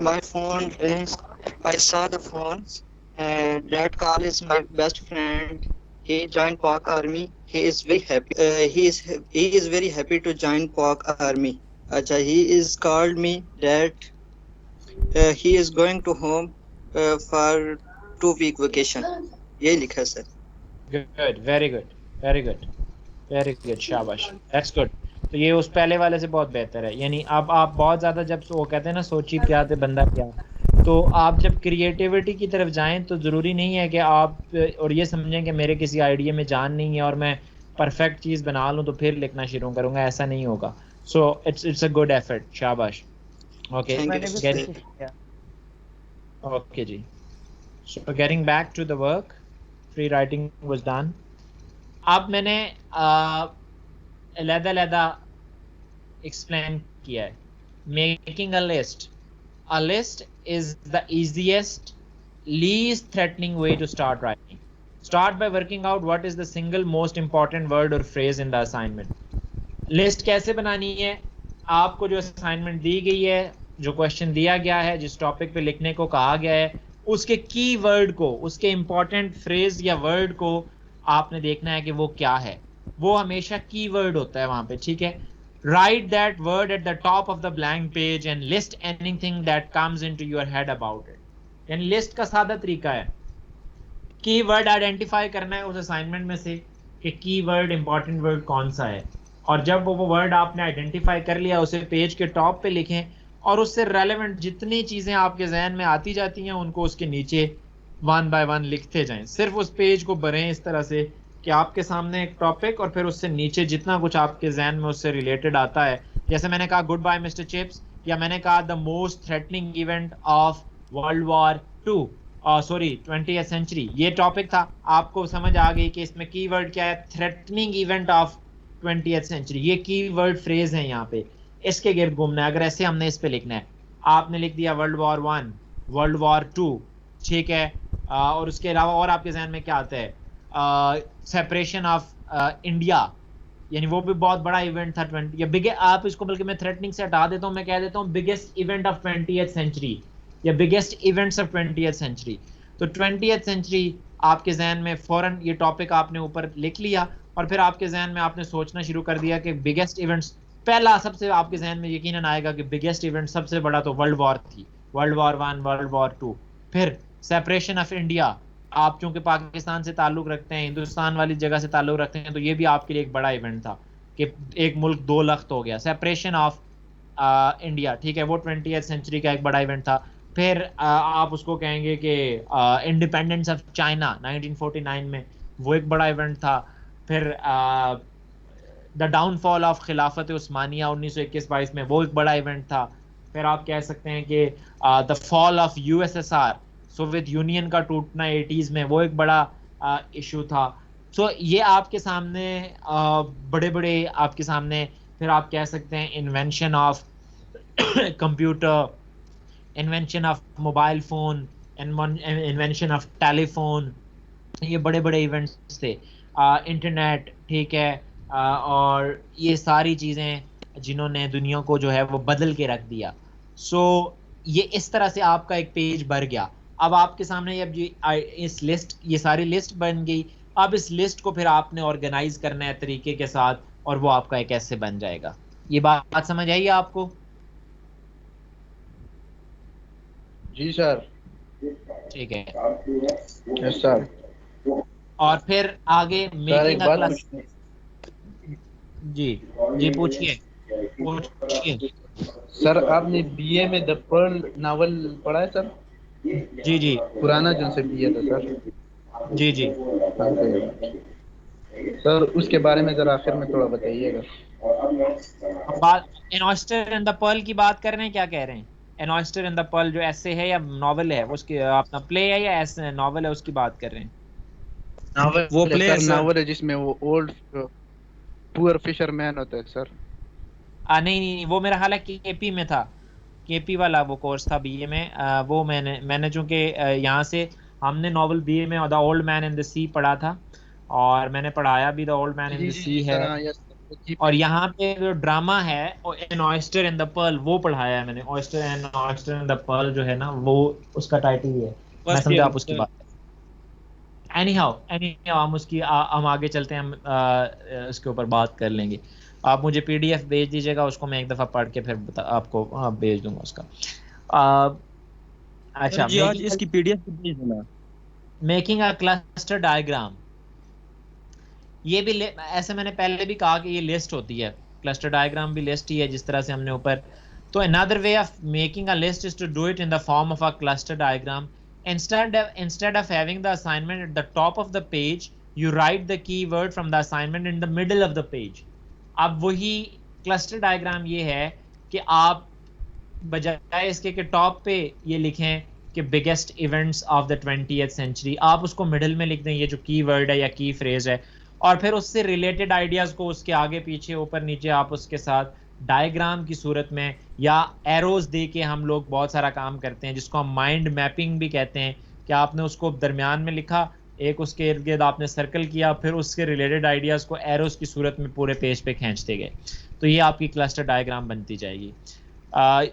my phone rings. I saw the phones, and that call is my best friend. He joined Pak Army. He is very happy. He is very happy to join Pak Army. Acha, he is called me that he is going to home for 2-week vacation. ये लिखा है sir. Good, very good, very good, very good, शाबाश, that's good. तो ये उस पहले वाले से बहुत बेहतर है। यानी अब आप बहुत ज़्यादा, जब वो कहते हैं ना सोची क्या थे बंदा क्या, तो आप जब क्रिएटिविटी की तरफ जाएं तो ज़रूरी नहीं है कि आप और ये समझें कि मेरे किसी आइडिया में जान नहीं है और मैं परफेक्ट चीज़ बना लूँ तो फिर लिखना शुरू करूँगा, ऐसा नहीं होगा। So it's a good effort, शाबाश। Okay okay ji. So getting back to the work, free writing was done. अब मैंने अलग-अलग explain किया है। Making a list. A list is the easiest, least threatening way to start writing. Start by working out what is the single most important word or phrase in the assignment. List कैसे बनानी है? आपको जो assignment दी गई है, जो question दिया गया है, जिस topic पे लिखने को कहा गया है, उसके की वर्ड को, उसके इंपॉर्टेंट फ्रेज या वर्ड को आपने देखना है कि वो क्या है। वो हमेशा की वर्ड होता है वहां पे, ठीक है। Right that word at the top of the blank page and list anything that comes into your head about it. यानी लिस्ट का सादा तरीका है, की वर्ड आइडेंटिफाई करना है उस असाइनमेंट में से कि की वर्ड, इंपॉर्टेंट वर्ड कौन सा है, और जब वो वर्ड आपने आइडेंटिफाई कर लिया उसे पेज के टॉप पे लिखें और उससे रेलेवेंट जितनी चीजें आपके जहन में आती जाती हैं उनको उसके नीचे 1 बाय 1 लिखते जाएं। सिर्फ उस पेज को भरें इस तरह से कि आपके सामने एक टॉपिक और फिर उससे नीचे जितना कुछ आपके जहन में उससे रिलेटेड आता है, जैसे मैंने कहा गुड बाय मिस्टर चिप्स, या मैंने कहा the most threatening event of world war 2 20th century, ये टॉपिक था। आपको समझ आ गई कि इसमें कीवर्ड क्या है, threatening event of 20th century, ये कीवर्ड फ्रेज है यहाँ पे, इसके गिर्द घूमना है। अगर ऐसे हमने इस पे लिखना है, आपने लिख दिया वर्ल्ड वॉर 1, वर्ल्ड वॉर 2, ठीक है, और उसके अलावा और आपके जहन में क्या आता है, सेपरेशन ऑफ इंडिया, यानी वो भी बहुत बड़ा इवेंट था 20, या बिग, आप इसको बल्कि मैं थ्रेटनिंग से हटा देता हूँ, मैं कह देता हूँ biggest event of 20th century या biggest events of 20th century. तो 20th सेंचुरी आपके जहन में फौरन ये टॉपिक आपने ऊपर लिख लिया और फिर आपके जहन में आपने सोचना शुरू कर दिया कि बिगेस्ट इवेंट्स, पहला सबसे आपके जहन में यकीनन आएगा कि बिगेस्ट इवेंट सबसे बड़ा तो वर्ल्ड वॉर थी, वर्ल्ड वॉर 1, वर्ल्ड वॉर 2। फिर सेपरेशन ऑफ इंडिया, आप चूंकि पाकिस्तान से ताल्लुक रखते हैं, हिंदुस्तान वाली जगह से ताल्लुक रखते हैं, तो ये भी आपके लिए एक बड़ा इवेंट था कि एक मुल्क दो लख्त हो गया, सेपरेशन ऑफ इंडिया, ठीक है, वो 20th सेंचुरी का एक बड़ा इवेंट था। फिर आप उसको कहेंगे कि इंडिपेंडेंस ऑफ चाइना 1949 में, वो एक बड़ा इवेंट था। फिर द डाउनफॉल ऑफ खिलाफत उस्मानिया 1921-22 में, वो एक बड़ा इवेंट था। फिर आप कह सकते हैं कि the fall of USSR, Soviet union का टूटना 80s में, वो एक बड़ा इशू था। सो ये आपके सामने बड़े बड़े आपके सामने, फिर आप कह सकते हैं invention of computer, invention of mobile phone, invention of telephone, ये बड़े बड़े इवेंट्स थे। इंटरनेट, ठीक है, और ये सारी चीज़ें जिन्होंने दुनिया को जो है वो बदल के रख दिया। सो ये इस तरह से आपका एक पेज भर गया। अब आपके सामने अब इस लिस्ट, ये सारी लिस्ट बन गई। अब इस लिस्ट को फिर आपने ऑर्गेनाइज करना है तरीके के साथ, और वो आपका एक ऐसे बन जाएगा। ये बात समझ आई आपको? जी सर। ठीक है, यस सर। और फिर आगे मेकिंग अ क्लास। जी जी, पूछिए पूछिए। सर आपने बीए में द पर्ल नावल पढ़ा है सर? जी जी, पुराना जो से बीए था सर। जी जी सर, उसके बारे में जरा आखिर में थोड़ा बताइएगा। बात an oyster and the pearl की बात कर रहे हैं, क्या कह रहे हैं? An oyster and the pearl जो ऐसे है या नॉवल है, उसकी अपना प्ले है या ऐसे नॉवल है, उसकी बात कर रहे हैं? नावल, वो प्ले है नावल है जिसमें वो ओल्ड पुअर फिशरमैन होता है सर। नहीं, वो मेरा ख्याल है केपी में था, केपी वाला वो कोर्स था बीए में। वो मैंने चूंकि यहाँ से हमने नॉवल बीए में the old man in the sea पढ़ा था, और मैंने पढ़ाया भी the old man in the sea है। और यहाँ पे जो ड्रामा है an oyster and the pearl, वो पढ़ाया है मैंने। ऑयस्टर एंड द पर्ल जो है ना, वो उसका टाइटल ही है। मैं समझा आप उसकी बात। एनीहाउ हम आगे चलते हैं, हम इसके ऊपर बात कर लेंगे। आप मुझे पीडीएफ भेज दीजिएगा, उसको मैं एक दफ़ा पढ़ के फिर आपको भेज दूंगा उसका। अच्छा जी, आज इसकी पीडीएफ भेज देना। मेकिंग अ क्लस्टर डायग्राम, ये भी ऐसे मैंने पहले भी कहा कि ये लिस्ट होती है, क्लस्टर डायग्राम भी लिस्ट ही है जिस तरह से हमने ऊपर। तो another way of making a list is to do it in the form of a cluster diagram. Instead of having the assignment at the top of the page, you write the keyword from the assignment in the middle of the page. अब वही cluster diagram ये है कि आप बजाय इसके कि top पे ये लिखें कि biggest events of the 20th century, आप उसको मिडिल में लिख दें, ये जो कीवर्ड है या की फ्रेज है, और फिर उससे रिलेटेड आइडियाज को उसके आगे पीछे ऊपर नीचे आप उसके साथ डायग्राम की सूरत में या एरोज दे के हम लोग बहुत सारा काम करते हैं, जिसको हम माइंड मैपिंग भी कहते हैं। कि आपने उसको दरमियान में लिखा, एक उसके इर्द गिर्द आपने सर्कल किया, फिर उसके रिलेटेड आइडियाज को एरोज की सूरत में पूरे पेज पे खींचते गए, तो ये आपकी क्लस्टर डायग्राम बनती जाएगी।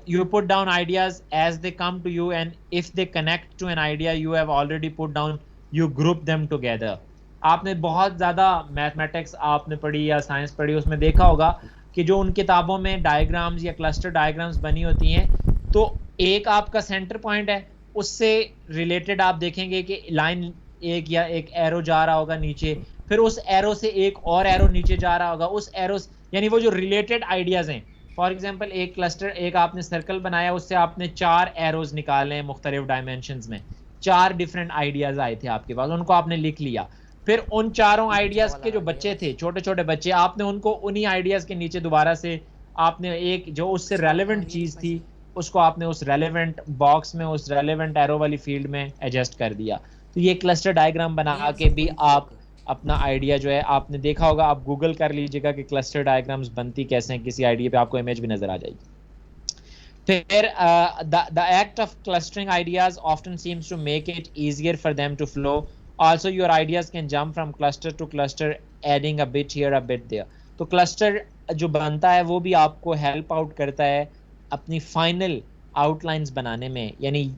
You put down ideas as they come to you, and if they connect to an idea you have already put down, you group them together. आपने बहुत ज़्यादा मैथमेटिक्स आपने पढ़ी या साइंस पढ़ी, उसमें देखा होगा कि जो उन किताबों में डायग्राम्स या क्लस्टर डायग्राम्स बनी होती हैं, तो एक आपका सेंटर पॉइंट है, उससे रिलेटेड आप देखेंगे कि लाइन एक या एक एरो जा रहा होगा नीचे, फिर उस एरो से एक और एरो नीचे जा रहा होगा, उस एरो यानी वो जो रिलेटेड आइडियाज़ हैं फॉर एग्जांपल एक क्लस्टर, एक आपने सर्कल बनाया, उससे आपने 4 एरोज निकाले हैं मुख्तलिफ डायमेंशंस में, 4 डिफरेंट आइडियाज आए थे आपके पास, उनको आपने लिख लिया। फिर उन चारों आइडियाज के जो बच्चे थे, छोटे छोटे बच्चे, आपने उनको उन्हीं आइडियाज के नीचे दोबारा से आपने एक जो उससे रेलेवेंट चीज थी उसको आपने उस रेलेवेंट बॉक्स में, उस रेलेवेंट एरो वाली फील्ड में एडजस्ट कर दिया। तो ये क्लस्टर डायग्राम बना के भी आप अपना आइडिया जो है, आपने देखा होगा, आप गूगल कर लीजिएगा कि क्लस्टर डायग्राम्स बनती कैसे हैं, किसी आइडिया पे आपको इमेज भी नजर आ जाएगी। फिर the act of clustering ideas often seems to make it easier for them to flow. Also your ideas can jump from cluster to cluster, adding a bit here a bit there. तो cluster जो बनता है वो भी आपको help out करता है अपनी फाइनल आउटलाइंस बनाने में, यानी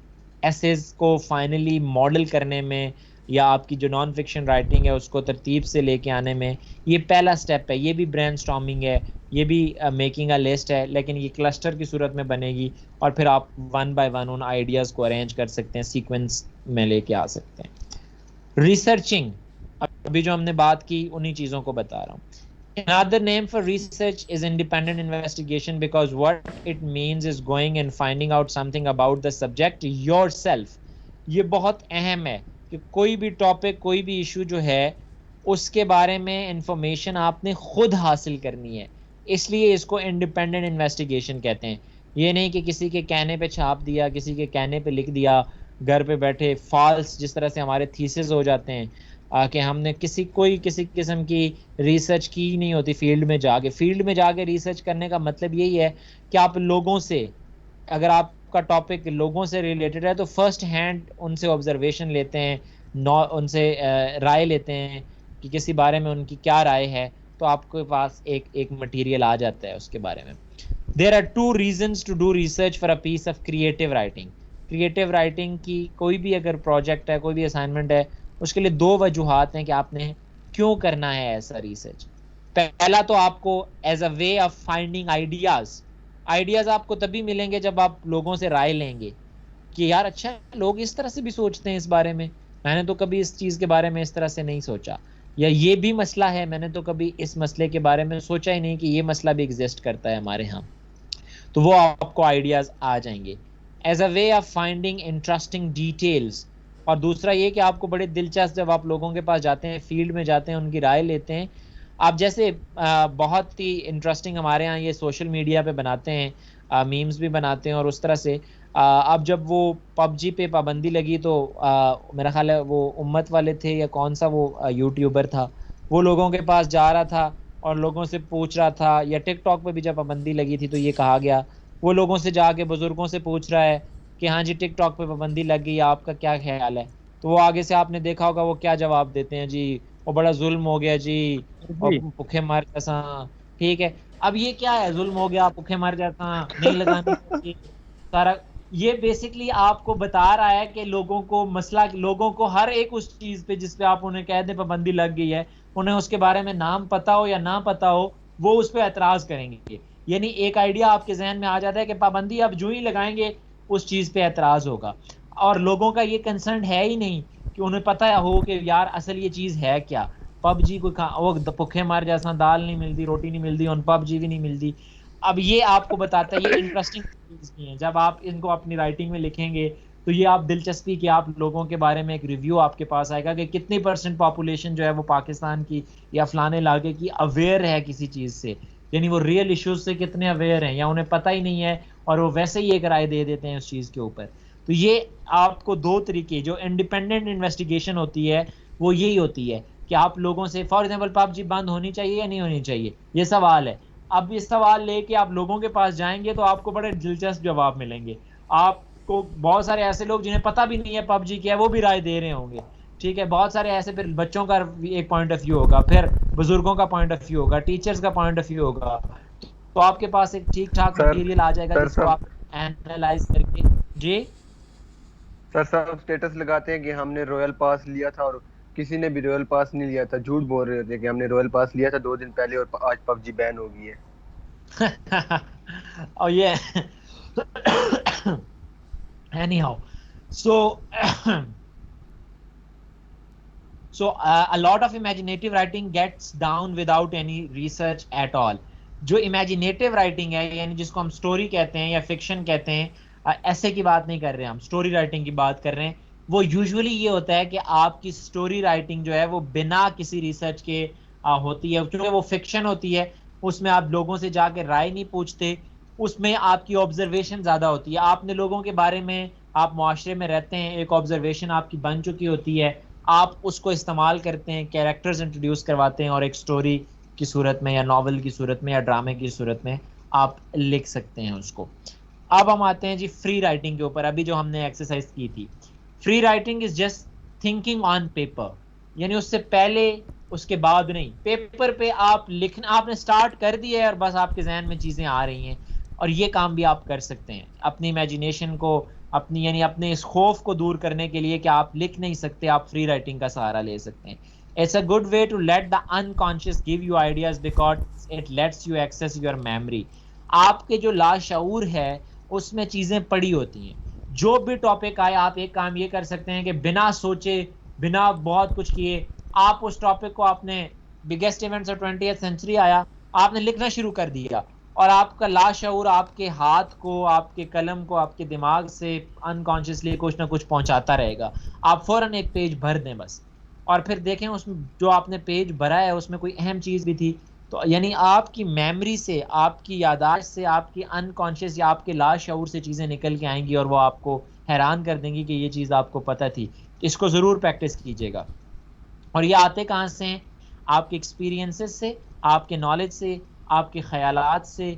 एसेज को फाइनली मॉडल करने में, या आपकी जो नॉन फिक्शन राइटिंग है उसको तरतीब से लेके आने में। ये पहला स्टेप है, ये भी ब्रेनस्टॉर्मिंग है, ये भी मेकिंग अ लिस्ट है, लेकिन ये क्लस्टर की सूरत में बनेगी और फिर आप वन बाय वन उन आइडियाज़ को अरेंज कर सकते हैं, सीक्वेंस में लेके आ सकते हैं। रिसर्चिंग, अभी जो हमने बात की उन्हीं चीज़ों को बता रहा हूँ। Another name for research is independent investigation, because what it means is going and finding out something about the subject yourself. ये बहुत अहम है कि कोई भी टॉपिक, कोई भी इशू जो है उसके बारे में इंफॉर्मेशन आपने खुद हासिल करनी है, इसलिए इसको इंडिपेंडेंट इन्वेस्टिगेशन कहते हैं। ये नहीं कि किसी के कहने पे छाप दिया, किसी के कहने पे लिख दिया, घर पे बैठे फॉल्स, जिस तरह से हमारे थीसिस हो जाते हैं कि हमने किसी किस्म की रिसर्च की नहीं होती। फील्ड में जाके रिसर्च करने का मतलब यही है कि आप लोगों से, अगर आपका टॉपिक लोगों से रिलेटेड है तो फर्स्ट हैंड उनसे ऑब्जर्वेशन लेते हैं, उनसे राय लेते हैं कि किसी बारे में उनकी क्या राय है, तो आपके पास एक मटेरियल आ जाता है उसके बारे में। There are 2 reasons to do research for a piece of creative writing. Creative writing की कोई भी अगर प्रोजेक्ट है, कोई भी असाइनमेंट है, उसके लिए 2 वजूहात हैं कि आपने क्यों करना है ऐसा रिसर्च। पहला तो आपको as a way of finding ideas आपको तभी मिलेंगे जब आप लोगों से राय लेंगे कि यार अच्छा, लोग इस तरह से भी सोचते हैं इस बारे में, मैंने तो कभी इस चीज़ के बारे में इस तरह से नहीं सोचा, या ये भी मसला है, मैंने तो कभी इस मसले के बारे में सोचा ही नहीं कि ये मसला भी एग्जिस्ट करता है हमारे यहाँ। तो वो आपको आइडियाज आ जाएंगे as a way of finding interesting details. और दूसरा ये कि आपको बड़े दिलचस्प, जब आप लोगों के पास जाते हैं, फील्ड में जाते हैं, उनकी राय लेते हैं, आप जैसे बहुत ही इंटरेस्टिंग हमारे यहाँ ये सोशल मीडिया पे बनाते हैं, मीम्स भी बनाते हैं, और उस तरह से अब जब वो पबजी पे पाबंदी लगी तो मेरा ख्याल है वो उम्मत वाले थे या कौन सा वो यूट्यूबर था, वो लोगों के पास जा रहा था और लोगों से पूछ रहा था, या टिकटॉक पे भी जब पाबंदी लगी थी तो ये कहा गया, वो लोगों से जाके बुजुर्गों से पूछ रहा है कि हाँ जी ठीक पे पाबंदी लग गई, आपका क्या ख्याल है। तो वो आगे से आपने देखा होगा वो क्या जवाब देते हैं, जी वो बड़ा जुल्म हो गया जी, और भूखे मर जैसा। ठीक है, अब ये क्या है, जुल्म हो गया, भूखे मर जाता, नहीं लगानी सारा। ये बेसिकली आपको बता रहा है कि लोगों को मसला, लोगों को हर एक उस चीज पे जिस पे आप उन्हें कह दें पाबंदी लग गई है, उन्हें उसके बारे में नाम पता हो या ना पता हो, वो उस पर एतराज करेंगे। यानी एक आइडिया आपके जहन में आ जाता है कि पाबंदी अब जो ही लगाएंगे उस चीज पे एतराज होगा, और लोगों का ये कंसर्न है ही नहीं कि उन्हें पता हो कि यार असल ये चीज है क्या। पबजी को वो भूखे मार जैसा, दाल नहीं मिलती, रोटी नहीं मिलती, और पबजी भी नहीं मिलती। अब ये आपको बताता है, ये इंटरेस्टिंग चीज नहीं है। जब आप इनको अपनी राइटिंग में लिखेंगे तो ये आप दिलचस्पी कि आप लोगों के बारे में एक रिव्यू आपके पास आएगा कि कितनी % पॉपुलेशन जो है वो पाकिस्तान की या फलाने इलाके की अवेयर है किसी चीज से, यानी वो रियल इश्यूज से कितने अवेयर हैं, या उन्हें पता ही नहीं है और वो वैसे ही एक राय दे देते हैं उस चीज के ऊपर। तो ये आपको 2 तरीके, जो इंडिपेंडेंट इन्वेस्टिगेशन होती है वो यही होती है कि आप लोगों से, फॉर एग्जांपल पबजी बंद होनी चाहिए या नहीं होनी चाहिए, ये सवाल है। अब इस सवाल लेके आप लोगों के पास जाएंगे तो आपको बड़े दिलचस्प जवाब मिलेंगे। आपको बहुत सारे ऐसे लोग जिन्हें पता भी नहीं है पबजी क्या है, वो भी राय दे रहे होंगे। ठीक है, बहुत सारे ऐसे, फिर बच्चों का एक पॉइंट ऑफ व्यू होगा, फिर बुजुर्गों का पॉइंट ऑफ व्यू होगा, टीचर्स का पॉइंट ऑफ व्यू होगा, तो आपके पास एक ठीक ठाक मटेरियल आ जाएगा जिसको आप एनालाइज करके। जी सर, सब स्टेटस लगाते हैं कि हमने रॉयल पास लिया था, और किसी ने भी रॉयल पास नहीं लिया था, झूठ बोल रहे थे कि हमने रॉयल पास लिया था 2 दिन पहले और आज पबजी बैन हो गई है। और ये anyhow, so a lot of imaginative writing gets down without any research at all. जो इमेजिनेटिव राइटिंग है, यानी जिसको हम स्टोरी कहते हैं या फिक्शन कहते हैं, ऐसे की बात नहीं कर रहे हैं हम, स्टोरी राइटिंग की बात कर रहे हैं। वो यूजुअली ये होता है कि आपकी स्टोरी राइटिंग जो है वो बिना किसी रिसर्च के होती है, क्योंकि वो फिक्शन होती है, उसमें आप लोगों से जाके राय नहीं पूछते, उसमें आपकी ऑब्जर्वेशन ज़्यादा होती है। आपने लोगों के बारे में, आप मुआशरे में रहते हैं, एक ऑब्जर्वेशन आपकी बन चुकी होती है, आप उसको इस्तेमाल करते हैं, कैरेक्टर्स इंट्रोड्यूस करवाते हैं और एक स्टोरी की सूरत में या नॉवल की सूरत में या ड्रामे की सूरत में आप लिख सकते हैं उसको। अब हम आते हैं जी फ्री राइटिंग के ऊपर। अभी जो हमने एक्सरसाइज की थी, free writing is just thinking on paper, यानी उससे पहले उसके बाद नहीं, पेपर पे आप लिखना, आपने स्टार्ट कर दिया है और बस आपके जहन में चीज़ें आ रही हैं, और ये काम भी आप कर सकते हैं अपनी इमेजिनेशन को, अपनी यानी अपने इस खौफ को दूर करने के लिए कि आप लिख नहीं सकते, आप फ्री राइटिंग का सहारा ले सकते हैं। It's a good way to let the unconscious give you ideas because it lets you access your memory. आपके जो लाशऊर है उसमें चीज़ें पड़ी होती हैं, जो भी टॉपिक आए आप एक काम ये कर सकते हैं कि बिना सोचे, बिना बहुत कुछ किए, आप उस टॉपिक को, आपने biggest events of 20th century आया, आपने लिखना शुरू कर दिया, और आपका लाशऊर आपके हाथ को, आपके कलम को, आपके दिमाग से अनकॉन्शियसली कुछ ना कुछ पहुंचाता रहेगा। आप फौरन एक पेज भर दें बस, और फिर देखें उसमें जो आपने पेज भरा है उसमें कोई अहम चीज़ भी थी, तो यानी आपकी मेमोरी से, आपकी यादाश्त से, आपकी अनकॉन्शियस या आपके लाशऊर से चीज़ें निकल के आएंगी और वो आपको हैरान कर देंगी कि ये चीज़ आपको पता थी। इसको ज़रूर प्रैक्टिस कीजिएगा। और ये आते कहाँ से हैं? आपके एक्सपीरियंसेस से, आपके नॉलेज से, आपके ख्यालात से,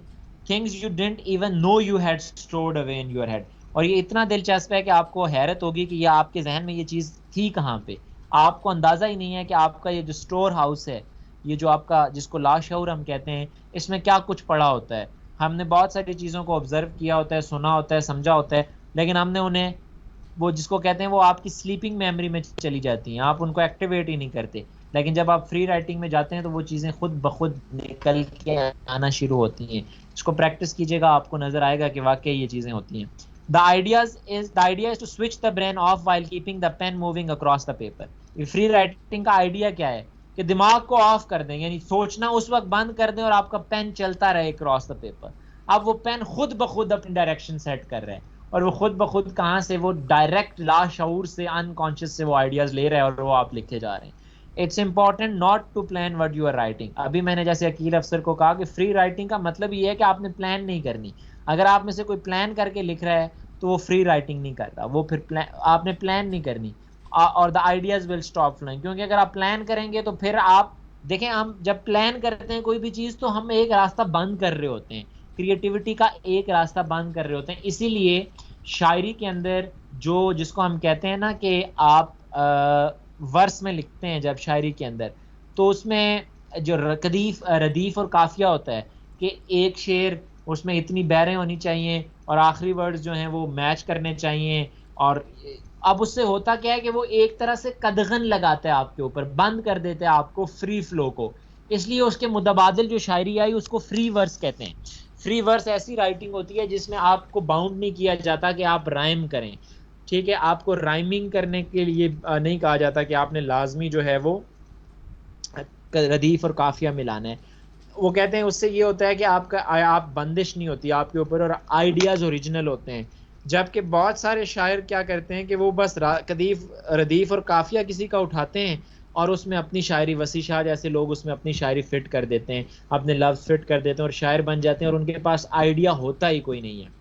things you didn't even know you had stored away in your head. और ये इतना दिलचस्प है कि आपको हैरत होगी कि ये आपके जहन में ये चीज़ थी कहाँ पे, आपको अंदाज़ा ही नहीं है कि आपका ये जो स्टोर हाउस है, ये जो आपका, जिसको लाशऊर हम कहते हैं, इसमें क्या कुछ पड़ा होता है। हमने बहुत सारी चीज़ों को ऑब्जर्व किया होता है, सुना होता है, समझा होता है, लेकिन हमने उन्हें, वो जिसको कहते हैं, वो आपकी स्लीपिंग मेमोरी में चली जाती हैं, आप उनको एक्टिवेट ही नहीं करते। लेकिन जब आप फ्री राइटिंग में जाते हैं तो वो चीज़ें खुद ब खुद निकल के आना शुरू होती हैं। इसको प्रैक्टिस कीजिएगा, आपको नज़र आएगा कि वाकई ये चीज़ें होती हैं। The idea is to switch the brain off while keeping the pen moving across the paper. ये फ्री राइटिंग का आइडिया क्या है कि दिमाग को ऑफ कर दें, यानी सोचना उस वक्त बंद कर दें और आपका पेन चलता रहे क्रॉस द पेपर। अब वो पेन खुद ब खुद अपनी डायरेक्शन सेट कर रहे हैं, और वो खुद ब खुद कहाँ से, वो डायरेक्ट लाशऊर से, अनकॉन्शियस से वो आइडियाज ले रहे हैं और वो आप लिखे जा रहे हैं। It's important not to plan what you are writing. अभी मैंने जैसे अकील अफसर को कहा कि फ्री राइटिंग का मतलब ये है कि आपने प्लान नहीं करनी। अगर आप में से कोई प्लान करके लिख रहा है तो वो फ्री राइटिंग नहीं कर रहा, वो फिर आपने प्लान नहीं करनी, और the ideas will stop flowing. क्योंकि अगर आप प्लान करेंगे तो फिर आप देखें, हम जब प्लान करते हैं कोई भी चीज़ तो हम एक रास्ता बंद कर रहे होते हैं, क्रिएटिविटी का एक रास्ता बंद कर रहे होते हैं। इसीलिए शायरी के अंदर जो, जिसको हम कहते हैं ना कि आप वर्स में लिखते हैं जब शायरी के अंदर, तो उसमें जो रदीफ और काफिया होता है कि एक शेर उसमें इतनी बैरें होनी चाहिए और आखिरी वर्ड्स जो हैं वो मैच करने चाहिए। और अब उससे होता क्या है कि वो एक तरह से कदगन लगाता है आपके ऊपर, बंद कर देता है आपको फ्री फ्लो को। इसलिए उसके मुतबादिल जो शायरी आई उसको फ्री वर्स कहते हैं। फ्री वर्स ऐसी राइटिंग होती है जिसमें आपको बाउंड नहीं किया जाता कि आप राइम करें, ठीक है, आपको राइमिंग करने के लिए नहीं कहा जाता कि आपने लाजमी जो है वो रदीफ और काफिया मिलाना है। वो कहते हैं उससे ये होता है कि आप बंदिश नहीं होती आपके ऊपर और आइडियाज़ ओरिजिनल होते हैं। जबकि बहुत सारे शायर क्या करते हैं कि वो बस रदीफ और काफिया किसी का उठाते हैं और उसमें अपनी शायरी, वसी शाह जैसे लोग उसमें अपनी शायरी फिट कर देते हैं, अपने लफ्ज़ फिट कर देते हैं और शायर बन जाते हैं और उनके पास आइडिया होता ही कोई नहीं है।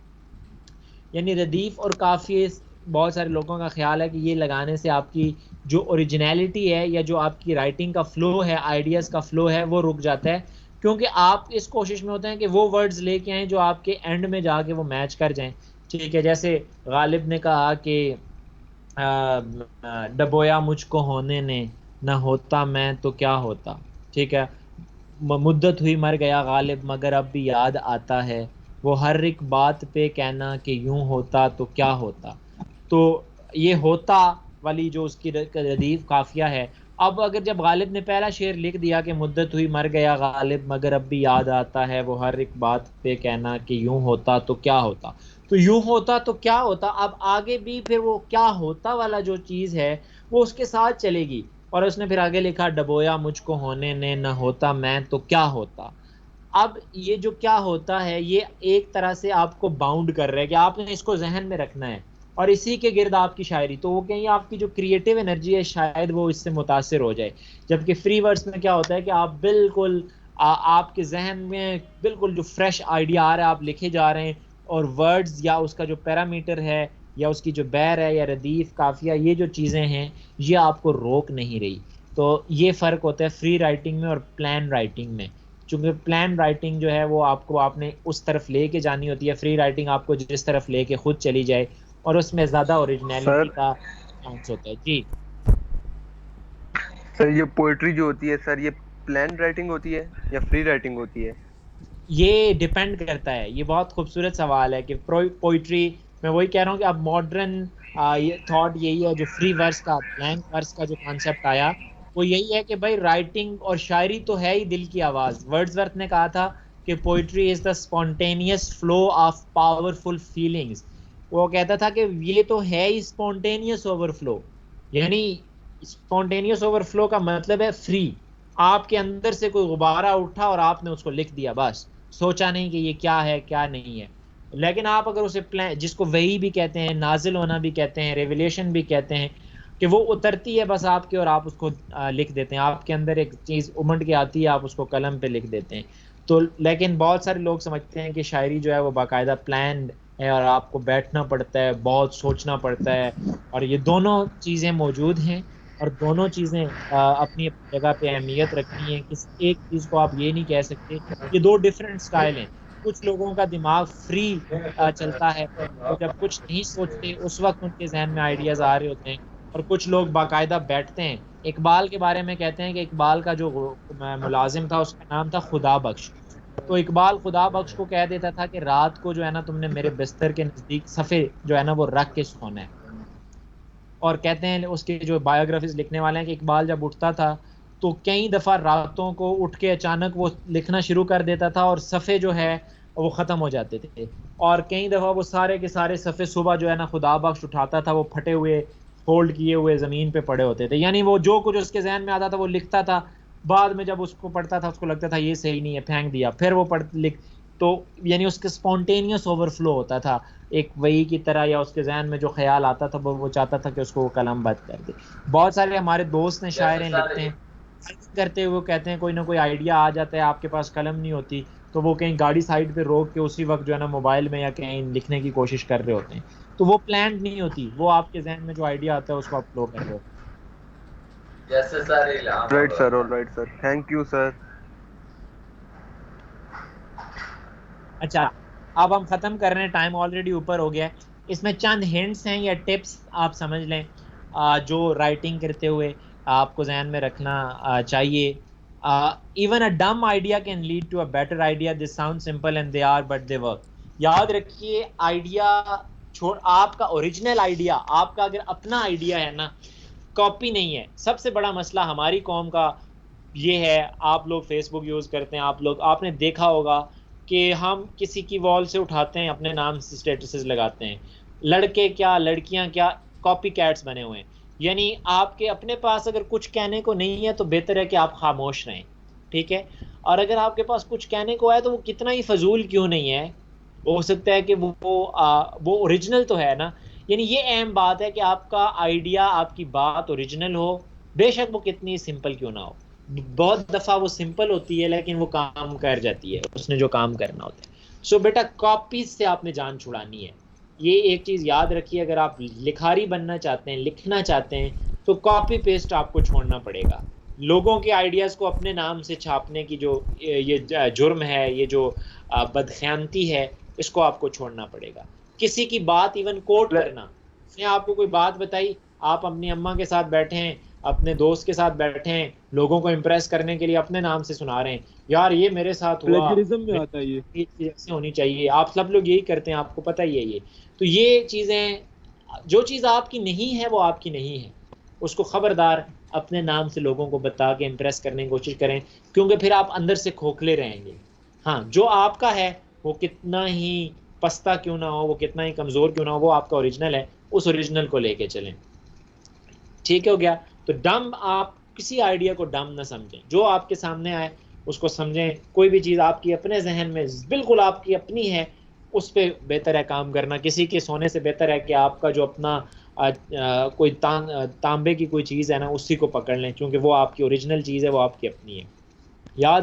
यानी रदीफ और काफिए, बहुत सारे लोगों का ख्याल है कि ये लगाने से आपकी जो ओरिजिनलिटी है या जो आपकी राइटिंग का फ़्लो है, आइडियाज़ का फ़्लो है, वो रुक जाता है, क्योंकि आप इस कोशिश में होते हैं कि वो वर्ड्स लेके आएँ जो आपके एंड में जाके वो मैच कर जाएं। ठीक है, जैसे गालिब ने कहा कि डबोया मुझको होने ने, न होता मैं तो क्या होता। ठीक है, मुद्दत हुई मर गया गालिब मगर अब भी याद आता है, वो हर एक बात पे कहना कि यूं होता तो क्या होता। तो ये होता वाली जो उसकी रदीफ काफिया है। अब अगर जब गालिब ने पहला शेर लिख दिया कि मुद्दत हुई मर गया गालिब मगर अब भी याद आता है, वो हर एक बात पे कहना कि यूं होता तो क्या होता, तो यूं होता तो क्या होता, अब आगे भी फिर वो क्या होता वाला जो चीज़ है वो उसके साथ चलेगी। और उसने फिर आगे लिखा डबोया मुझको होने ने, न होता मैं तो क्या होता। अब ये जो क्या होता है, ये एक तरह से आपको बाउंड कर रहा है कि आपने इसको जहन में रखना है और इसी के गिर्द आपकी शायरी, तो वो कहीं आपकी जो क्रिएटिव एनर्जी है शायद वो इससे मुतासिर हो जाए। जबकि फ्री वर्ड्स में क्या होता है कि आप बिल्कुल आपके जहन में बिल्कुल जो फ्रेश आइडिया आ रहा है आप लिखे जा रहे हैं, और वर्ड्स या उसका जो पैरामीटर है या उसकी जो बैर है या रदीफ काफिया, ये जो चीज़ें हैं ये आपको रोक नहीं रही। तो ये फ़र्क होता है फ्री राइटिंग में और प्लान राइटिंग में। चूँकि प्लान राइटिंग जो है वो आपको आपने उस तरफ लेके जानी होती है, फ्री राइटिंग आपको जिस तरफ लेके खुद चली जाए, और उसमें ज़्यादा ओरिजिनलिटी का चांस होता है। जी सर, ये पोइट्री जो होती है सर, ये प्लान राइटिंग होती है या फ्री राइटिंग होती है? ये डिपेंड करता है। ये बहुत खूबसूरत सवाल है कि पोइट्री, मैं वही कह रहा हूँ कि अब मॉडर्न ये थॉट यही है, जो फ्री वर्स का ब्लैंक वर्स का जो कॉन्सेप्ट आया वो यही है कि भाई राइटिंग और शायरी तो है ही दिल की आवाज़। वर्ड्सवर्थ ने कहा था कि poetry is the spontaneous flow of powerful feelings. वो कहता था कि ये तो है ही स्पॉन्टेनियस ओवरफ्लो, यानी स्पॉन्टेनियस ओवरफ्लो का मतलब है फ्री। आपके अंदर से कोई गुब्बारा उठा और आपने उसको लिख दिया, बस सोचा नहीं कि ये क्या है क्या नहीं है। लेकिन आप अगर उसे प्लान, जिसको वही भी कहते हैं, नाजिल होना भी कहते हैं, रेवलेशन भी कहते हैं, कि वो उतरती है बस आपके और आप उसको लिख देते हैं। आपके अंदर एक चीज़ उमड़ के आती है, आप उसको कलम पे लिख देते हैं। तो लेकिन बहुत सारे लोग समझते हैं कि शायरी जो है वो बाकायदा प्लान्ड है और आपको बैठना पड़ता है, बहुत सोचना पड़ता है, और ये दोनों चीज़ें मौजूद हैं और दोनों चीज़ें अपनी जगह पे अहमियत रखती हैं। किस एक चीज़ को आप ये नहीं कह सकते। ये दो डिफरेंट स्टाइल हैं। कुछ लोगों का दिमाग फ्री चलता है, तो जब कुछ नहीं सोचते उस वक्त उनके जहन में आइडियाज़ आ रहे होते हैं, और कुछ लोग बाकायदा बैठते हैं। इकबाल के बारे में कहते हैं कि इकबाल का जो मुलाजिम था उसका नाम था खुदा बख्श। तो इकबाल खुदा बख्श को कह देता था कि रात को जो है ना तुमने मेरे बिस्तर के नज़दीक सफ़े जो है ना वो रख के सोना है। और कहते हैं उसके जो बायोग्राफीज लिखने वाले हैं कि इकबाल जब उठता था तो कई दफ़ा रातों को उठ के अचानक वो लिखना शुरू कर देता था और सफ़े जो है वो ख़त्म हो जाते थे, और कई दफ़ा वो सारे के सारे सफ़े सुबह जो है ना खुदा बख्श उठाता था, वो फटे हुए फोल्ड किए हुए ज़मीन पे पड़े होते थे। यानी वो जो कुछ उसके जहन में आता था वो लिखता था, बाद में जब उसको पढ़ता था उसको लगता था ये सही नहीं है, फेंक दिया, फिर वो लिख, तो यानी उसके स्पॉन्टेनियस ओवरफ्लो होता था एक वही की तरह, या उसके जहन में जो ख्याल आता था वो चाहता था कि उसको वो कलम बंद कर दे। बहुत सारे हमारे दोस्त हैं शायरें लिखते हैं, करते हुए कहते हैं कोई ना कोई आइडिया आ जाता है, आपके पास कलम नहीं होती, तो वो कहीं गाड़ी साइड पे रोक के उसी वक्त जो है ना मोबाइल में या कहीं लिखने की कोशिश कर रहे होते हैं। तो वो प्लान नहीं होती, वो आपके जहन में जो आइडिया आता है उसको आप फ्लो कर रहे हो। जैसे sir right sir, alright sir, thank you sir. अच्छा, अब हम ख़त्म कर रहे हैं, टाइम ऑलरेडी ऊपर हो गया है। इसमें चंद हिंट्स हैं या टिप्स आप समझ लें जो राइटिंग करते हुए आपको जहन में रखना चाहिए। Even a dumb idea can lead to a better idea, this sound simple and they are but they work. याद रखिए, आइडिया छोड़, आपका ओरिजिनल आइडिया, आपका अगर अपना आइडिया है ना, कॉपी नहीं है। सबसे बड़ा मसला हमारी कौम का ये है, आप लोग फेसबुक यूज़ करते हैं, आप लोग आपने देखा होगा कि हम किसी की वॉल से उठाते हैं, अपने नाम से स्टेटसेस लगाते हैं, लड़के क्या लड़कियां क्या कॉपी कैट्स बने हुए हैं। यानी आपके अपने पास अगर कुछ कहने को नहीं है तो बेहतर है कि आप खामोश रहें, ठीक है। और अगर आपके पास कुछ कहने को है तो वो कितना ही फजूल क्यों नहीं है, हो सकता है कि वो ओरिजिनल तो है ना। यानी ये अहम बात है कि आपका आइडिया, आपकी बात ओरिजिनल हो, बेशक वो कितनी सिंपल क्यों ना हो। बहुत दफ़ा वो सिंपल होती है लेकिन वो काम कर जाती है, उसने जो काम करना होता है। सो बेटा, कॉपीज से आपने जान छुड़ानी है। ये एक चीज़ याद रखिए, अगर आप लिखारी बनना चाहते हैं, लिखना चाहते हैं, तो कॉपी पेस्ट आपको छोड़ना पड़ेगा। लोगों के आइडियाज़ को अपने नाम से छापने की जो ये जुर्म है, ये जो बदख्यानती है, इसको आपको छोड़ना पड़ेगा। किसी की बात इवन कोट करना, उसने आपको कोई बात बताई, आप अपनी अम्मा के साथ बैठे हैं, अपने दोस्त के साथ बैठे हैं, लोगों को इम्प्रेस करने के लिए अपने नाम से सुना रहे हैं, यार ये मेरे साथ हुआ, प्लेजरिज्म में आता है ये ऐसे होनी चाहिए। आप सब लोग यही करते हैं, आपको पता ही है ये। तो ये चीज़ें, जो चीज़ आपकी नहीं है वो आपकी नहीं है, उसको खबरदार अपने नाम से लोगों को बता के इम्प्रेस करने की कोशिश करें, क्योंकि फिर आप अंदर से खोखले रहेंगे। हाँ, जो आपका है वो कितना ही पस्ता क्यों ना हो, वो कितना ही कमज़ोर क्यों ना हो, वो आपका ओरिजिनल है, उस ओरिजिनल को लेके चलें। ठीक हो गया। तो डम, आप किसी आइडिया को डम ना समझें, जो आपके सामने आए उसको समझें। कोई भी चीज़ आपकी अपने जहन में बिल्कुल आपकी अपनी है, उस पे बेहतर है काम करना। किसी के सोने से बेहतर है कि आपका जो अपना कोई तांबे की कोई चीज़ है ना, उसी को पकड़ लें, क्योंकि वो आपकी ओरिजिनल चीज़ है, वो आपकी अपनी है। याद